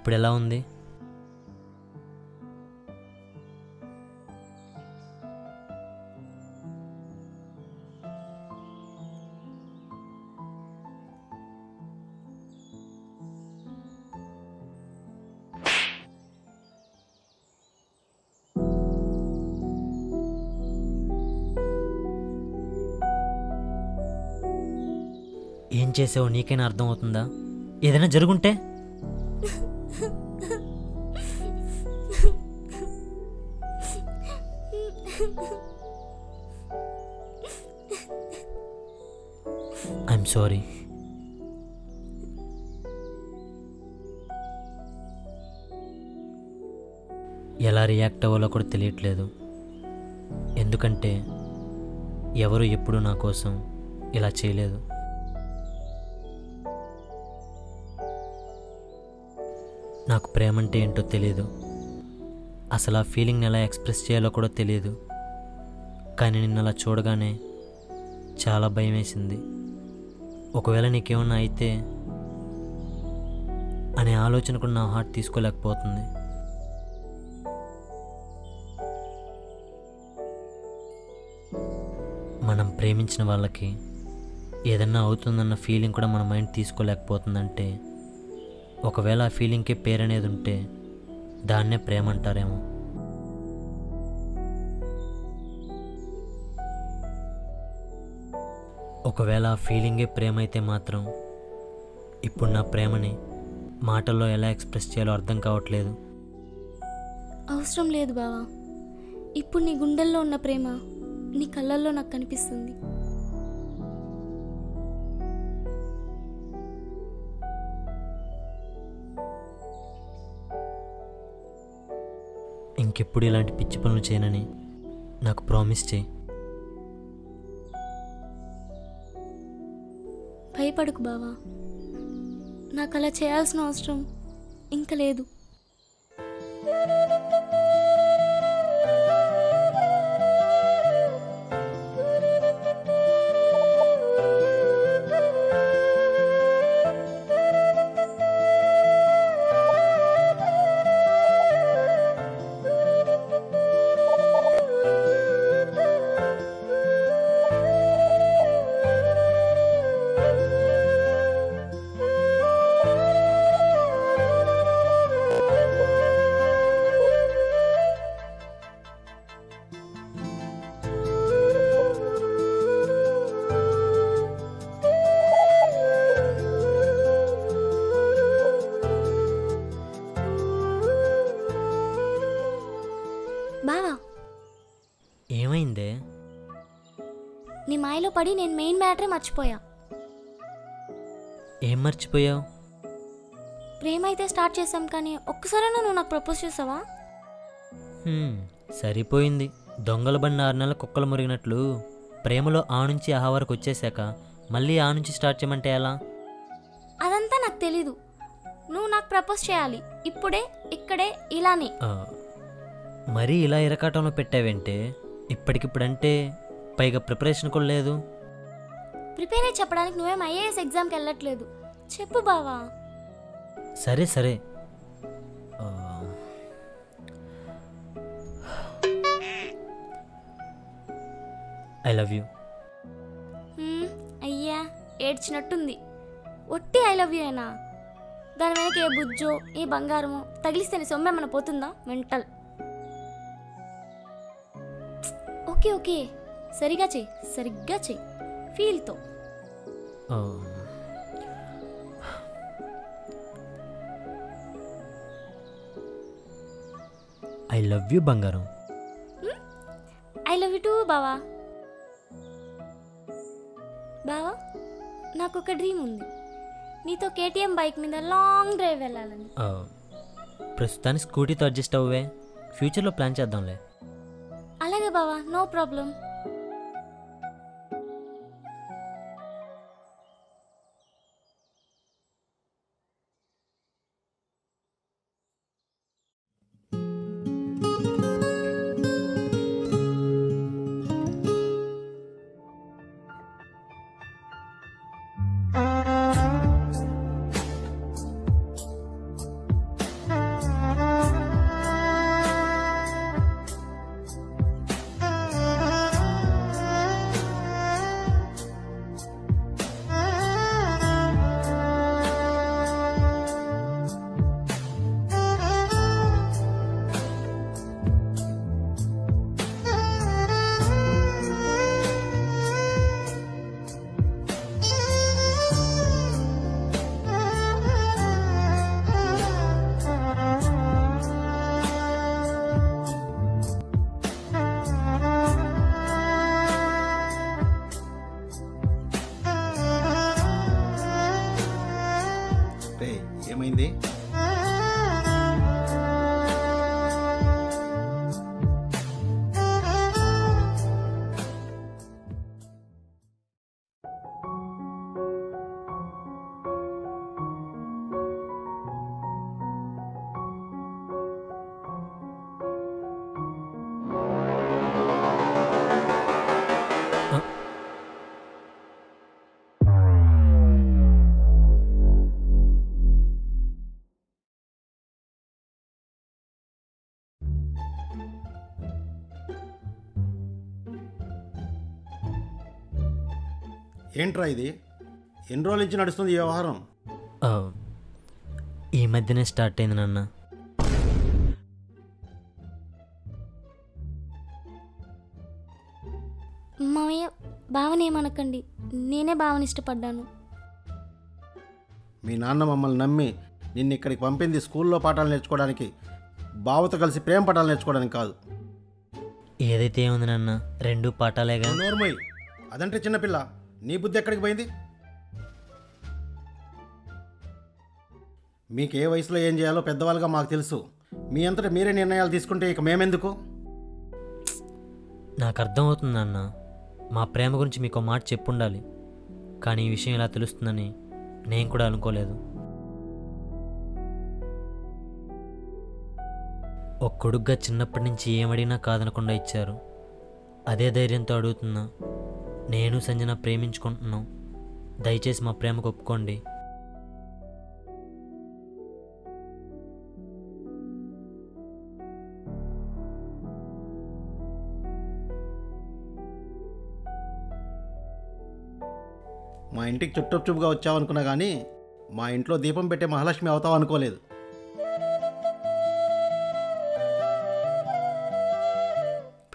ఇప్పుడు ఎలా ఉంది? ఏం చేసావో నీకైనా అర్థమవుతుందా? ఏదైనా జరుగుంటే? I'm sorry. ఎలా రియాక్ట్ అవ్వాలో కూడా తెలియట్లేదు. ఎందుకంటే ఎవరు ఎప్పుడు నా కోసం ఇలా చేయలేదు. నాకు ప్రేమ అంటే ఏంటో తెలియదు. అసలు ఆ ఫీలింగ్ని ఎలా ఎక్స్ప్రెస్ చేయాలో కూడా తెలియదు. కానీ నిన్ను అలా చూడగానే చాలా భయం వేసింది. ఒకవేళ నీకేమన్నా అయితే అనే ఆలోచన కూడా నా హార్ట్ తీసుకోలేకపోతుంది. మనం ప్రేమించిన వాళ్ళకి ఏదన్నా అవుతుందన్న ఫీలింగ్ కూడా మన మైండ్ తీసుకోలేకపోతుందంటే ఒకవేళ ఆ ఫీలింగ్కి పేరు అనేది ఉంటే దాన్నే ప్రేమ అంటారేమో. ఒకవేళ ఆ ఫీలింగే ప్రేమ అయితే మాత్రం ఇప్పుడు నా ప్రేమని మాటల్లో ఎలా ఎక్స్ప్రెస్ చేయాలో అర్థం కావట్లేదు. అవసరం లేదు బావా. ఇప్పుడు నీ గుండెల్లో ఉన్న ప్రేమ నీ కళ్ళల్లో నాకు కనిపిస్తుంది. ఇంకెప్పుడు ఇలాంటి పిచ్చి పనులు చేయనని నాకు ప్రామిస్ చేయి. భయపడకు బావా. నాకు అలా చేయాల్సిన అవసరం ఇంకా లేదు. బావా, ఏమైందే? నీ మాయలో పడి నేను మెయిన్ మ్యాటరే మర్చిపోయా. ఏం మర్చిపోయావు? ప్రేమ అయితే స్టార్ట్ చేసాం, కానీ ఒక్కసారైనా నువ్వు నాకు ప్రపోజ్ చేసావా? సరిపోయింది. దొంగల బండి 6 నెలల కుక్కలు మురిగినట్లు ప్రేమలో ఆ నుంచి ఆహా వరకు వచ్చేసాక మళ్ళీ ఆ నుంచి స్టార్ట్ చేయమంటే ఎలా? అదంతా నాకు తెలీదు. నువ్వు నాకు ప్రపోజ్ చేయాలి, ఇప్పుడే, ఇక్కడే, ఇలానే. మరీ ఇలా ఇరకాటంలో పెట్టావేంటే? ఇప్పటికిప్పుడంటే పైగా ప్రిపరేషన్ కూడా లేదు. ప్రిపేర్ అయ్యి చెప్పడానికి నువ్వేం ఐఏఎస్ ఎగ్జామ్కి వెళ్ళట్లేదు. చెప్పు బావా. సరే సరే. I love you. అయ్యా, ఏడ్చినట్టుంది. ఒట్టి ఐ లవ్ యూ అయినా? దాని వెనక ఏ బుజ్జో ఏ బంగారమో తగిలిస్తే నీ సొమ్మేమన్నా పోతుందా? మెంటల్. ఓకే ఓకే, సరిగ్గా చెయ్యి ఫీల్తో. ఐ లవ్ యూ బంగారం. ఐ లవ్ యూ టూ బావా. బావా, నాకు ఒక డ్రీమ్ ఉంది. నీతో కేటీఎం బైక్ మీద లాంగ్ డ్రైవ్ వెళ్ళాలని. ప్రస్తుతానికి స్కూటీతో అడ్జస్ట్ అవ్వే, ఫ్యూచర్లో ప్లాన్ చేద్దాంలే. అలాగే బావా, నో ప్రాబ్లం. ఏమైంది? ఏంట్రా ఇది? ఎన్ని రోజుల నుంచి నడుస్తుంది ఈ వ్యవహారం? ఈ మధ్యనే స్టార్ట్ అయింది నాన్న. మామయ్య భావనేమనకండి, నేనే భావన ఇష్టపడ్డాను. మీ నాన్న మమ్మల్ని నమ్మి నిన్ను ఇక్కడికి పంపింది స్కూల్లో పాఠాలు నేర్చుకోవడానికి, బావతో కలిసి ప్రేమ పాఠాలు నేర్చుకోవడానికి కాదు. ఏదైతే ఏముంది నాన్న, రెండు పాఠాలేగా. నోర్మోయ్, అదంటే చిన్నపిల్ల. నీ బుద్ధి ఎక్కడికి పోయింది? మీకు ఏ వయసులో ఏం చేయాలో పెద్దవాళ్ళుగా మాకు తెలుసు. మీ అంతటా మీరే నిర్ణయాలు తీసుకుంటే ఇక మేమెందుకు? నాకు అర్థమవుతుంది నాన్న, మా ప్రేమ గురించి మీకు ఒక మాట చెప్పుండాలి. కానీ ఈ విషయం ఇలా తెలుస్తుందని నేను కూడా అనుకోలేదు. ఒక కొడుగ్గా చిన్నప్పటి నుంచి ఏమడిగినా కాదనకుండా ఇచ్చారు. అదే ధైర్యంతో అడుగుతున్నా. నేను సంజన ప్రేమించుకుంటున్నాం. దయచేసి మా ప్రేమకు ఒప్పుకోండి. మా ఇంటికి చుట్టూచుప్పుగా వచ్చావనుకున్నా కానీ మా ఇంట్లో దీపం పెట్టే మహాలక్ష్మి అవుతావు అనుకోలేదు.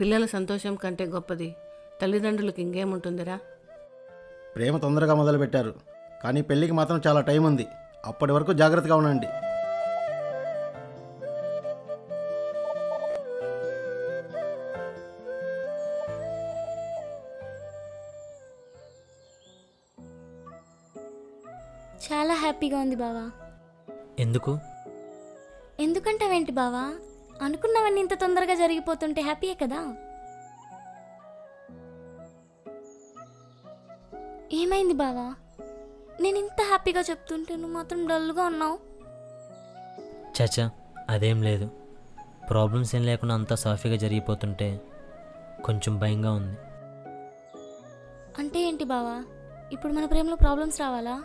పిల్లల సంతోషం కంటే గొప్పది తల్లిదండ్రులకు ఇంకేముంటుందిరా? ప్రేమ తొందరగా మొదలుపెట్టారు, కానీ పెళ్ళికి మాత్రం చాలా టైం ఉంది. అప్పటి వరకు జాగ్రత్తగా ఉండండి. చాలా హ్యాపీగా ఉంది బావా. ఎందుకు? ఎందుకంటావేంటి బావా? అనుకున్నవన్నీ ఇంత తొందరగా జరిగిపోతుంటే హ్యాపీయే కదా. ఏమైంది బావా? నేను ఇంత హ్యాపీగా చెప్తుంటే నువ్వు మాత్రం డల్గా ఉన్నావు. చాచా, అదేం లేదు. ప్రాబ్లమ్స్ ఏం లేకుండా అంతా సాఫీగా జరిగిపోతుంటే కొంచెం భయంగా ఉంది. అంటే ఏంటి బావా? ఇప్పుడు మన ప్రేమలో ప్రాబ్లమ్స్ రావాలా?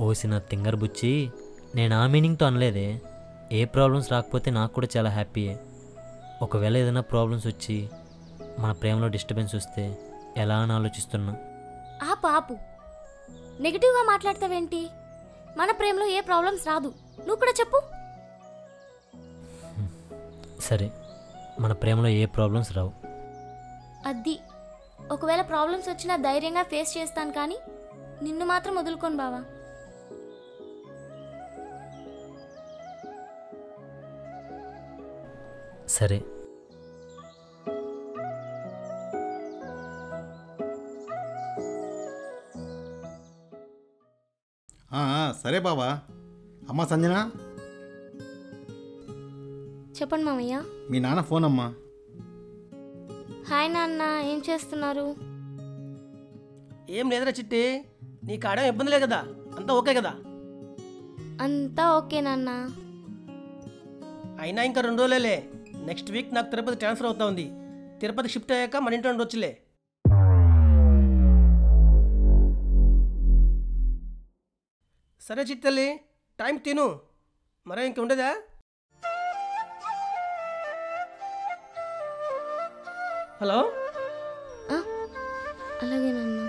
ఓసిన తింగర్ బుచ్చి, నేను ఆ మీనింగ్తో అనలేదే. ఏ ప్రాబ్లమ్స్ రాకపోతే నాకు కూడా చాలా హ్యాపీయే. ఒకవేళ ఏదైనా ప్రాబ్లమ్స్ వచ్చి మన ప్రేమలో డిస్టర్బెన్స్ వస్తే ఎలా అని ఆలోచిస్తున్నా. ఆ పాపు నెగిటివ్గా మాట్లాడతావేంటి? మన ప్రేమలో ఏ ప్రాబ్లమ్స్ రాదు, నువ్వు కూడా చెప్పు. సరే, మన ప్రేమలో ఏ ప్రాబ్లమ్స్ రావు. అది ఒకవేళ ప్రాబ్లమ్స్ వచ్చినా ధైర్యంగా ఫేస్ చేస్తాను, కానీ నిన్ను మాత్రం వదులుకోను బావా. సరే. సరే బాబా. అమ్మ సంజన, చెప్పండి మామయ్య. మీ నాన్న ఫోన్ అమ్మా. హాయ్ నాన్న, ఏం చేస్తున్నారు? ఏం లేదురా చిట్టి, నీ కాడేం ఇబ్బంది లేదు కదా? అంతా ఓకే కదా? అంతా ఓకే నాన్న. అయినా ఇంకా 2 రోజులేలే. నెక్స్ట్ వీక్ నాకు తిరుపతి ట్రాన్స్ఫర్ అవుతా ఉంది. తిరుపతి షిఫ్ట్ అయ్యాక మన ఇంట్లో ఉండొచ్చులే. సరే చిట్టల్లి, టైం తిను. మరే ఇంక ఉండదా? హలో, అలాగే నాన్న.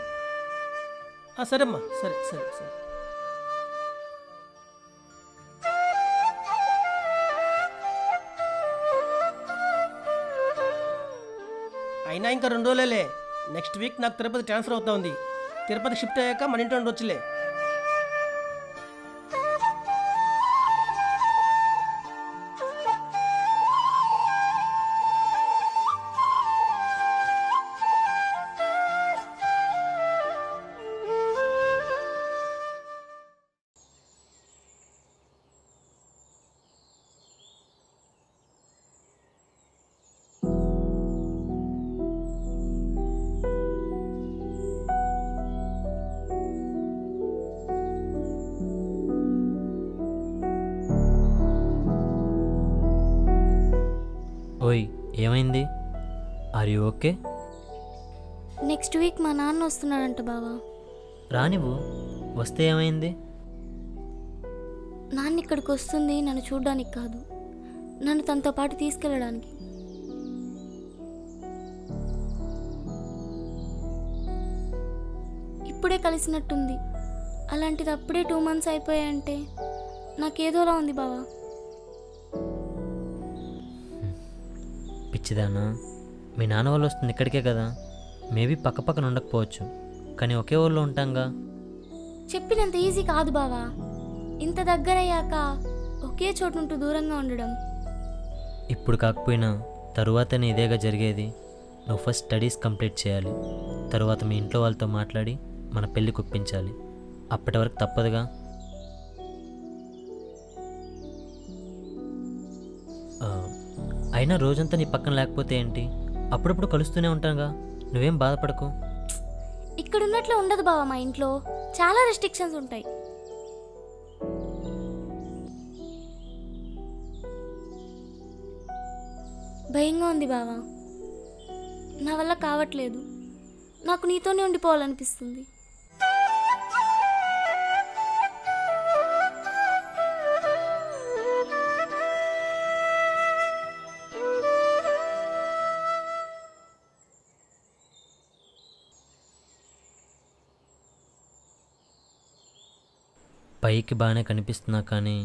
సరేమ్మా, సరే సరే సరే. అయినా ఇంకా 2 రోజులేలే. నెక్స్ట్ వీక్ నాకు తిరుపతి ట్రాన్స్ఫర్ అవుతా ఉంది. తిరుపతి షిఫ్ట్ అయ్యాక మన ఇంట్లో ఉండొచ్చులే. ఏమైంది? Are you okay? Next week మా నాన్న వస్తున్నాడంట బావా. రానివ్వు, వస్తే ఏమైంది? నాన్న ఇక్కడికి వస్తుంది నన్ను చూడడానికి కాదు, నన్ను తనతో పాటు తీసుకెళ్ళడానికి. ఇప్పుడే కలిసినట్టుంది, అలాంటిది అప్పుడే 2 months అయిపోయాయంటే నాకేదోలా ఉంది బావా. పిచ్చిదానా, మీ నాన్న వాళ్ళు వస్తుంది ఇక్కడికే కదా. మేబీ పక్క పక్కన ఉండకపోవచ్చు, కానీ ఒకే ఊళ్ళో ఉంటాంగా. చెప్పినంత ఈజీ కాదు బావా, ఇంత దగ్గరయ్యాక ఒకే చోటుంటూ దూరంగా ఉండడం. ఇప్పుడు కాకపోయినా తరువాతనే ఇదేగా జరిగేది. నువ్వు ఫస్ట్ స్టడీస్ కంప్లీట్ చేయాలి, తరువాత మీ ఇంట్లో వాళ్ళతో మాట్లాడి మన పెళ్ళి కుప్పించాలి. అప్పటి వరకు తప్పదుగా. అయినా రోజంతా నీ పక్కన లేకపోతే ఏంటి, అప్పుడప్పుడు కలుస్తూనే ఉంటానుగా, నువ్వేం బాధపడకు. ఇక్కడ ఉన్నట్లు ఉండదు బావా, మా ఇంట్లో చాలా రెస్ట్రిక్షన్స్ ఉంటాయి. భయంగా ఉంది బావా, నా వల్ల కావట్లేదు. నాకు నీతోనే ఉండిపోవాలనిపిస్తుంది. పైకి బాగానే కనిపిస్తున్నా కానీ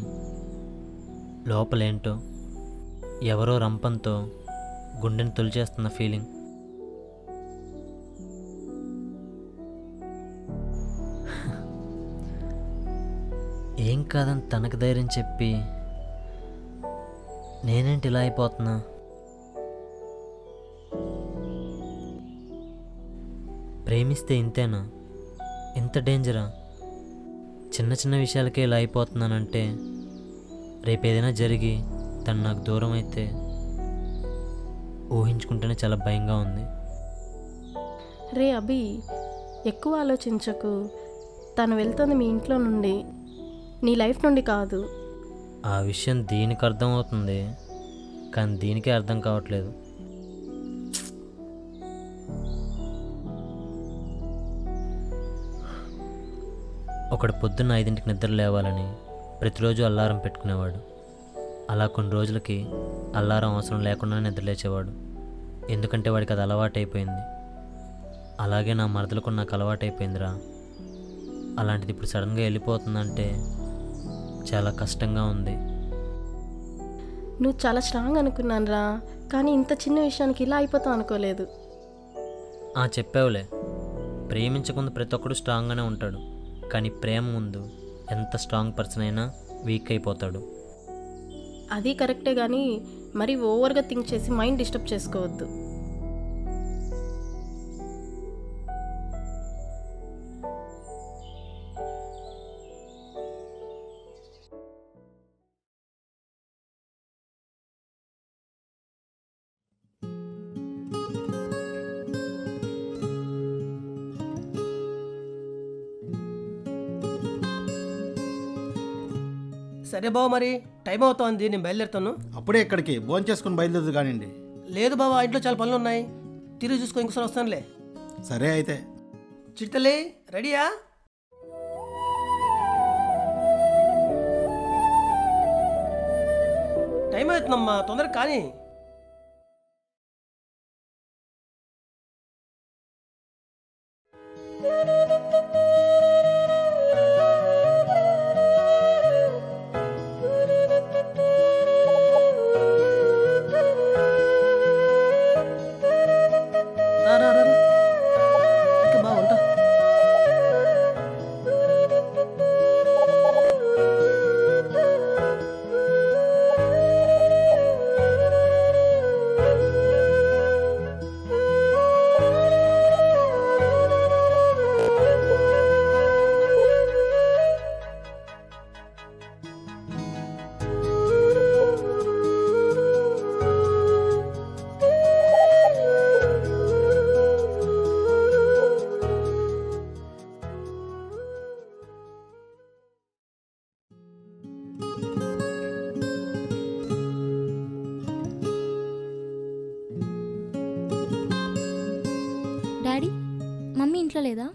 లోపలేంటో ఎవరో రంపంతో గుండెని తొలిచేస్తున్న ఫీలింగ్. ఏం కాదని తనకు ధైర్యం చెప్పి నేనేంటి ఇలా అయిపోతున్నా. ప్రేమిస్తే ఇంతేనా, ఇంత డేంజరా? చిన్న చిన్న విషయాలకే ఇలా అయిపోతున్నానంటే రేపు ఏదైనా జరిగి తను నాకు దూరం అయితే ఊహించుకుంటేనే చాలా భయంగా ఉంది. రే అభి, ఎక్కువ ఆలోచించకు. తను వెళ్తుంది మీ ఇంట్లో నుండి, నీ లైఫ్ నుండి కాదు. ఆ విషయం దీనికి అర్థమవుతుంది, కానీ దీనికే అర్థం కావట్లేదు. ఒకడు పొద్దున్న 5ంటికి నిద్ర లేవాలని ప్రతిరోజు అల్లారం పెట్టుకునేవాడు. అలా కొన్ని రోజులకి అల్లారం అవసరం లేకుండా నిద్ర లేచేవాడు, ఎందుకంటే వాడికి అది అలవాటైపోయింది. అలాగే నా మరదలకు నాకు అలవాటైపోయిందిరా. అలాంటిది ఇప్పుడు సడన్గా వెళ్ళిపోతుందంటే చాలా కష్టంగా ఉంది. నువ్వు చాలా స్ట్రాంగ్ అనుకున్నాను రా, కానీ ఇంత చిన్న విషయానికి ఇలా అయిపోతావు అనుకోలేదు. చెప్పావులే, ప్రేమించకుండా ప్రతి ఒక్కడు స్ట్రాంగ్గానే ఉంటాడు, కానీ ప్రేమ ముందు ఎంత స్ట్రాంగ్ పర్సన్ అయినా వీక్ అయిపోతాడు. అది కరెక్టే, కానీ మరి ఓవర్గా థింక్ చేసి మైండ్ డిస్టర్బ్ చేసుకోవద్దు. సరే బావ, మరి టైం అవుతోంది, నేను బయలుదేరుతాను. అప్పుడే ఎక్కడికి? భోజనం చేసుకుని బయలుదేరదు కానివ్వండి. లేదు బావ, ఇంట్లో చాలా పనులు ఉన్నాయి, తిరిగి చూసుకో, ఇంకోసారి వస్తానులే. సరే అయితే. చిట్టలే రెడీయా? టైం అవుతుందమ్మా, తొందరగా కానీ. డాడీ మమ్మీ ఇంట్లో లేదా?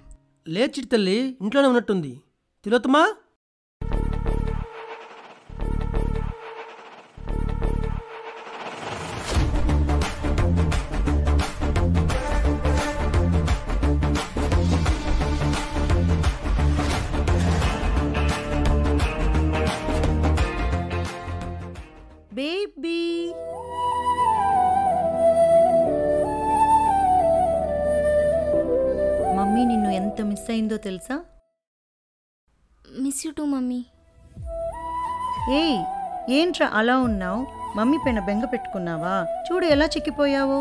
లేదు చిట్టి తల్లి, ఇంట్లోనే ఉన్నట్టుంది. తిలోత్తమా, బేబీ మమ్మీ నిన్ను ఎంత మిస్ అయిందో తెలుసా? Miss you two mummy. ఏయ్, ఏంట్రా అలా ఉన్నావు? మమ్మీ పైన బెంగ పెట్టుకున్నావా? చూడు ఎలా చిక్కిపోయావో.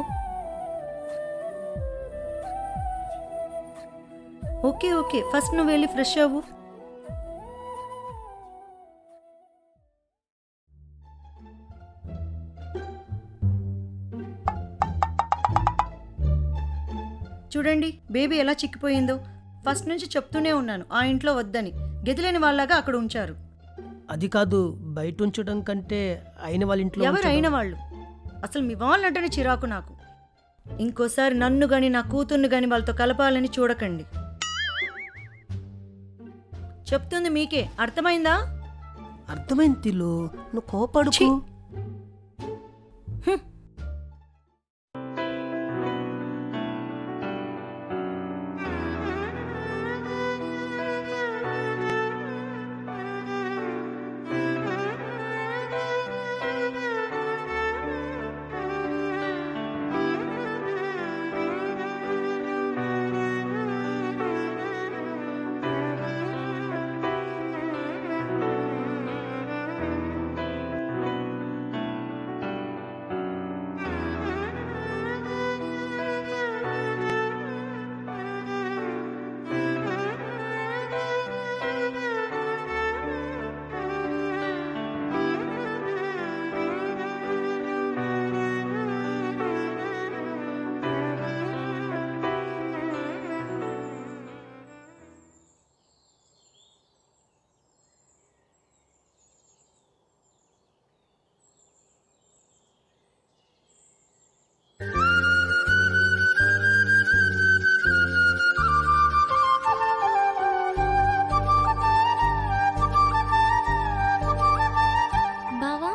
ఓకే ఓకే, ఫస్ట్ నువ్వు వెళ్ళి ఫ్రెష్ అవ్వు. చూడండి బేబీ ఎలా చిక్కిపోయిందో. ఫస్ట్ నుంచి చెప్తూనే ఉన్నాను ఆ ఇంట్లో వద్దని. గదిలేని వాళ్ళగా అక్కడ ఉంచారు. అది కాదు, బయట ఉంచడం కంటే అయిన వాళ్ళ ఇంట్లో ఎవరు ఉంచడం. అయిన వాళ్ళు? అసలు మీ వాళ్ళంటేనే చిరాకు నాకు. ఇంకోసారి నన్ను గాని నా కూతుర్ని గాని వాళ్ళతో కలపాలని చూడకండి. చెప్తుంది మీకే, అర్థమైందా? అర్థమైంది తిలు, నువ్వు కోపడుకు. ఛీ! బావా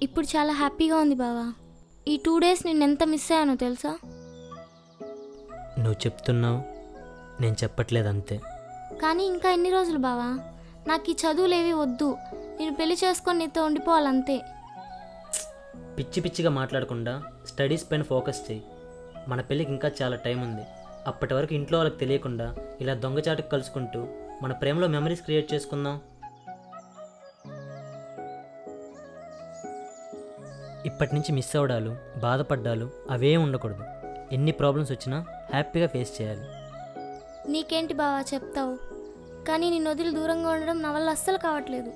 ఇప్పుడు చాలా హ్యాపీగా ఉంది బావా. ఈ 2 days నేను ఎంత మిస్ అయ్యానో తెలుసా? నువ్వు చెప్తున్నావు, నేను చెప్పట్లేదు అంతే. కానీ ఇంకా ఎన్ని రోజులు బావా? నాకు ఈ చదువులేవి వద్దు. నేను పెళ్లి చేసుకొని నీతో ఉండిపోవాలంతే. పిచ్చి పిచ్చిగా మాట్లాడకుండా స్టడీస్ పైన ఫోకస్ చేయి. మన పెళ్ళికి ఇంకా చాలా టైం ఉంది. అప్పటి వరకు ఇంట్లో వాళ్ళకి తెలియకుండా ఇలా దొంగచాటుకు కలుసుకుంటూ మన ప్రేమలో మెమరీస్ క్రియేట్ చేసుకుందాం. ఇప్పటి నుంచి మిస్ అవ్వడాలు, బాధపడ్డాలు అవే ఉండకూడదు. ఎన్ని ప్రాబ్లమ్స్ వచ్చినా హ్యాపీగా ఫేస్ చేయాలి. నీకేంటి బావా చెప్తావు, కానీ నేను వదిలి దూరంగా ఉండడం నా వల్ల అస్సలు కావట్లేదు.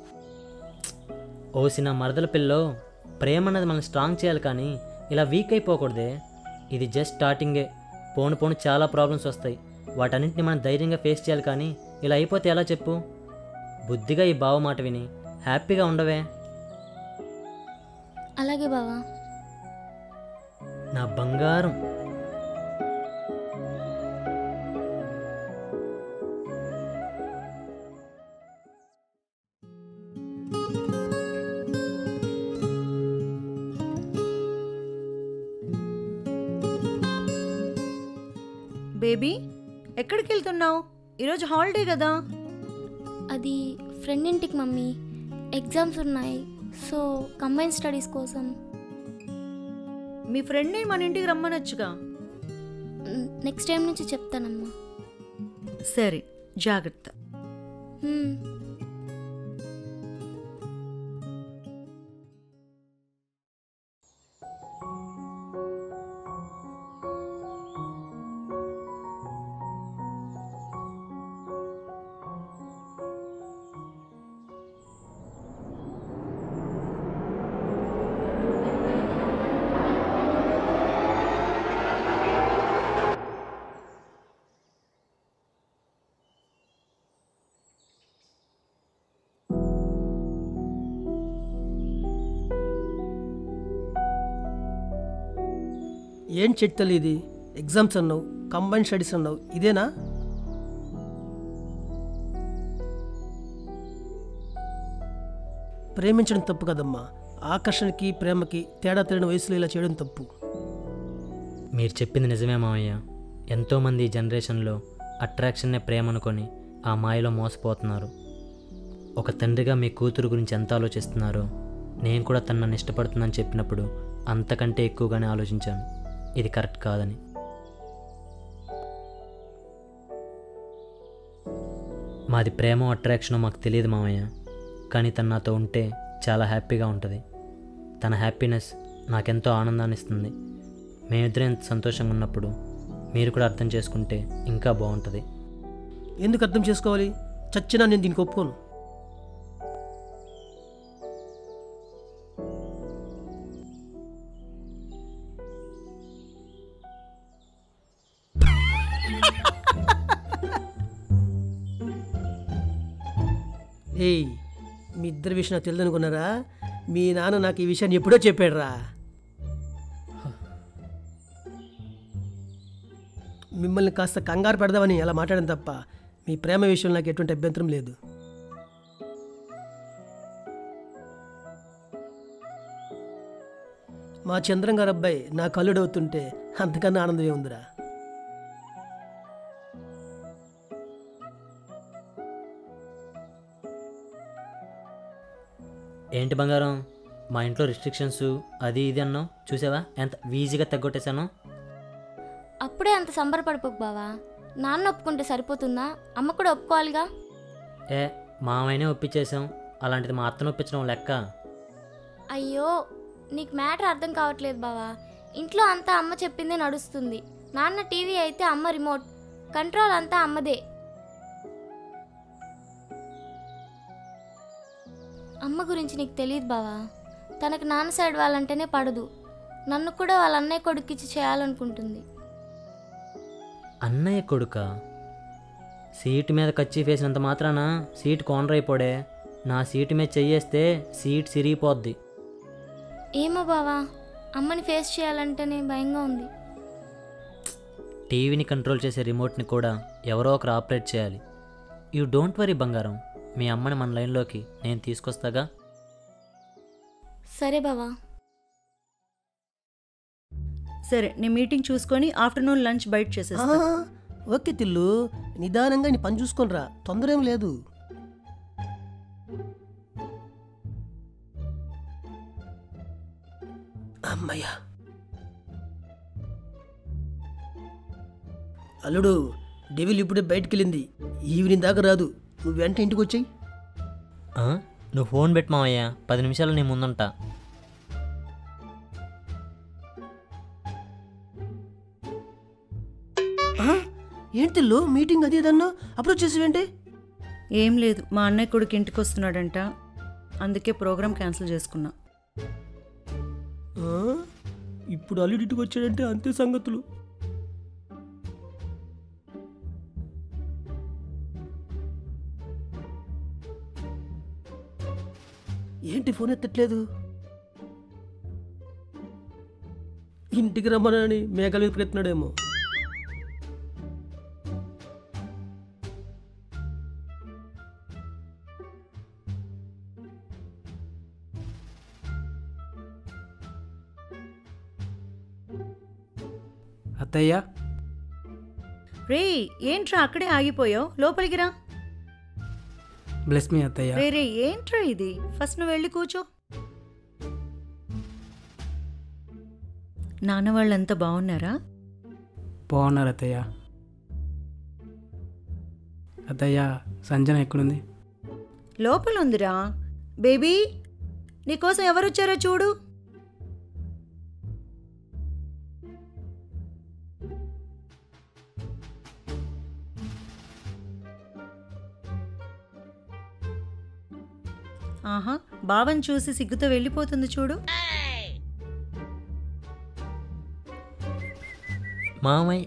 ఓసిన మరదల పిల్లో, ప్రేమ అన్నది మనం స్ట్రాంగ్ చేయాలి కానీ ఇలా వీక్ అయిపోకూడదే. ఇది జస్ట్ స్టార్టింగే. పోను పోను చాలా ప్రాబ్లమ్స్ వస్తాయి. వాటన్నింటిని మనం ధైర్యంగా ఫేస్ చేయాలి కానీ ఇలా అయిపోతే ఎలా చెప్పు? బుద్ధిగా ఈ బావ మాట విని హ్యాపీగా ఉండవే. అలాగే బావా. నా బంగారం. బేబీ ఎక్కడికి వెళ్తున్నావు? ఈరోజు హాలిడే కదా. అది ఫ్రెండ్ ఇంటికి మమ్మీ. ఎగ్జామ్స్ ఉన్నాయి, సో కంబైన్ స్టడీస్ కోసం. మీ ఫ్రెండ్ని మన ఇంటికి రమ్మనొచ్చుగా. నెక్స్ట్ టైం నుంచి చెప్తానమ్మా. సరే, జాగ్రత్త. ఏం చెట్టలు ఇది? ఎగ్జామ్స్ అన్నావు, కంబైన్ స్టడీస్ అన్నావు, ఇదేనా? ప్రేమించడం తప్పు కదమ్మా. ఆకర్షణకి ప్రేమకి తేడా తెలియని వయసులో ఇలా చేయడం తప్పు. మీరు చెప్పింది నిజమే మావయ్య. ఎంతోమంది ఈ జనరేషన్లో అట్రాక్షన్నే ప్రేమ అనుకొని ఆ మాయలో మోసపోతున్నారు. ఒక తండ్రిగా మీ కూతురు గురించి ఎంత ఆలోచిస్తున్నారో నేను కూడా తను నన్ను ఇష్టపడుతుందని చెప్పినప్పుడు అంతకంటే ఎక్కువగానే ఆలోచించాను. ఇది కరెక్ట్ కాదని. మాది ప్రేమ అట్రాక్షనో మాకు తెలియదు మామయ్య, కానీ తను నాతో ఉంటే చాలా హ్యాపీగా ఉంటుంది. తన హ్యాపీనెస్ నాకెంతో ఆనందాన్ని ఇస్తుంది. మేమిద్దరం ఎంత సంతోషంగా ఉన్నప్పుడు మీరు కూడా అర్థం చేసుకుంటే ఇంకా బాగుంటుంది. ఎందుకు అర్థం చేసుకోవాలి? చచ్చినా నేను దీనికి ఒప్పుకోను. ఏయ్, మీ ఇద్దరి విషయం నాకు తెలియదనుకున్నారా? మీ నాన్న నాకు ఈ విషయాన్ని ఎప్పుడో చెప్పాడురా. మిమ్మల్ని కాస్త కంగారు పెడదామని అలా మాట్లాడాను తప్ప మీ ప్రేమ విషయంలో నాకు ఎటువంటి అభ్యంతరం లేదు. మా చంద్రం గారు అబ్బాయి నా కల్లుడవుతుంటే అంతకన్నా ఆనందమే ఉందిరా. ఏంటి బంగారం, మా ఇంట్లో రిస్ట్రిక్షన్స్ అది ఇది అన్నావు, చూసావా ఎంత ఈజీగా తగ్గొట్టేశాను. అప్పుడే అంత సంబరపడిపోకు బావా. నాన్న ఒప్పుకుంటే సరిపోతుందా? అమ్మ కూడా ఒప్పుకోవాలిగా. మామయ్యనే ఒప్పించేసాం, అలాంటిది మా అత్తను ఒప్పించడం లెక్క. అయ్యో, నీకు మ్యాటర్ అర్థం కావట్లేదు బావా. ఇంట్లో అంతా అమ్మ చెప్పిందే నడుస్తుంది. నాన్న టీవీ అయితే అమ్మ రిమోట్ కంట్రోల్ అంతా అమ్మదే. అమ్మ గురించి నీకు తెలియదు బావా. తనకు నాన్న సైడ్ వాళ్ళంటేనే పడదు. నన్ను కూడా వాళ్ళ అన్నయ్య కొడుకిచ్చి చేయాలనుకుంటుంది. అన్నయ్య కొడుక? సీటు మీద కచ్చి వేసినంత మాత్రాన సీట్ కార్నర్ అయిపోడే. నా సీటు మీద చెయ్యేస్తే సీట్ సిరిగిపోద్ది. ఏమో బావా, అమ్మని ఫేస్ చేయాలంటేనే భయంగా ఉంది. టీవీని కంట్రోల్ చేసే రిమోట్ని కూడా ఎవరో ఒకరు ఆపరేట్ చేయాలి. యూ డోంట్ వరీ బంగారం, మీ అమ్మని మన లైన్లోకి నేను తీసుకొస్తాగా. సరే బావా. సరే, నేను మీటింగ్ చూసుకొని ఆఫ్టర్నూన్ లంచ్ బయట చేసేస్తా. ఓకే తిల్లు, నిదానంగా నీ పని చూసుకొనిరా, తొందర ఏం లేదు. అమ్మయ్యా. అల్లుడు, డెవిల్ ఇప్పుడే బయటికి వెళ్ళింది, ఈవినింగ్ దాకా రాదు. నువ్వు వెంట ఇంటికి వచ్చాయి. నువ్వు ఫోన్ పెట్టు మావయ్య, 10 నిమిషాలు నేను ముందుంటా. ఏంటి తిల్లు, మీటింగ్ అది ఏదన్నా అప్పుడు వచ్చేసివేంటి? ఏం లేదు, మా అన్నయ్య కొడుకు ఇంటికి వస్తున్నాడంట, అందుకే ప్రోగ్రామ్ క్యాన్సిల్ చేసుకున్నా. ఇప్పుడు అల్లుడి ఇంటికి వచ్చాడంటే అంతే సంగతులు. ఏంటి ఫోన్ ఎత్తట్లేదు? ఇంటికి రమ్మనని మేఘాలు ఎత్తున్నాడేమో. అత్తయ్య. రే, ఏంట్రా అక్కడే ఆగిపోయావు? లోపలికి రా. బ్లెస్ మీ అత్తయ్య. రే రే, ఏంట్రా ఇది? ఫస్ట్ నువ్వు వెళ్ళి కూర్చో. నాన్న వాళ్ళంతా బాగున్నారా? బాగున్నారు అత్తయ్య. అత్తయ్య, సంజన ఎక్కడుంది? లోపల ఉందిరా. బేబీ, నీకోసం ఎవరు వచ్చారో చూడు. ఆహా, బావని చూసి సిగ్గుతో వెళ్ళిపోతుంది చూడు. మామయ్య.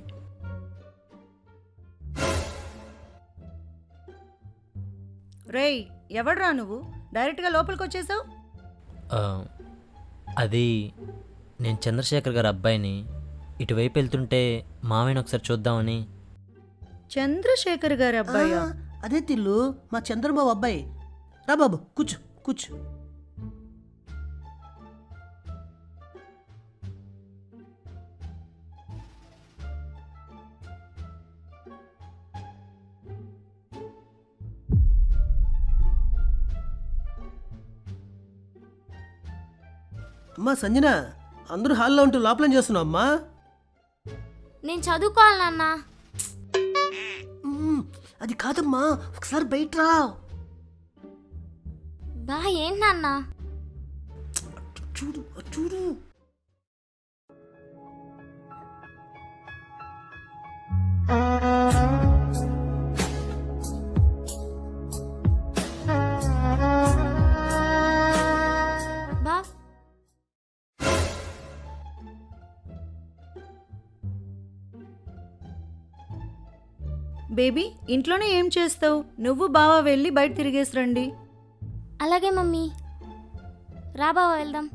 రేయ్, ఎవడ్రా నువ్వు? డైరెక్ట్గా లోపలికి వచ్చేసావు. అది నేను చంద్రశేఖర్ గారి అబ్బాయిని. ఇటువైపు వెళ్తుంటే మామయ్యని ఒకసారి చూద్దామని. చంద్రశేఖర్ గారి అబ్బాయా? అదే తిల్లు, మా చంద్రబాబు అబ్బాయి. రా బాబు, కూర్చో కూర్చో. అమ్మా సంజన, అందరూ హాల్లో ఉంటూ లోపలేం చేస్తున్నావు అమ్మా? నేను చదువుకోవాలి నాన్న. అది కాదమ్మా, ఒకసారి బయట రా. బా ఏంటి నాన్న? చూడు చూడు. బా బేబీ, ఇంట్లోనే ఏం చేస్తావు? నువ్వు బావ వెళ్ళి బయట తిరిగేసి రండి. అలాగే మమ్మీ. రా బావ వెళ్దాం.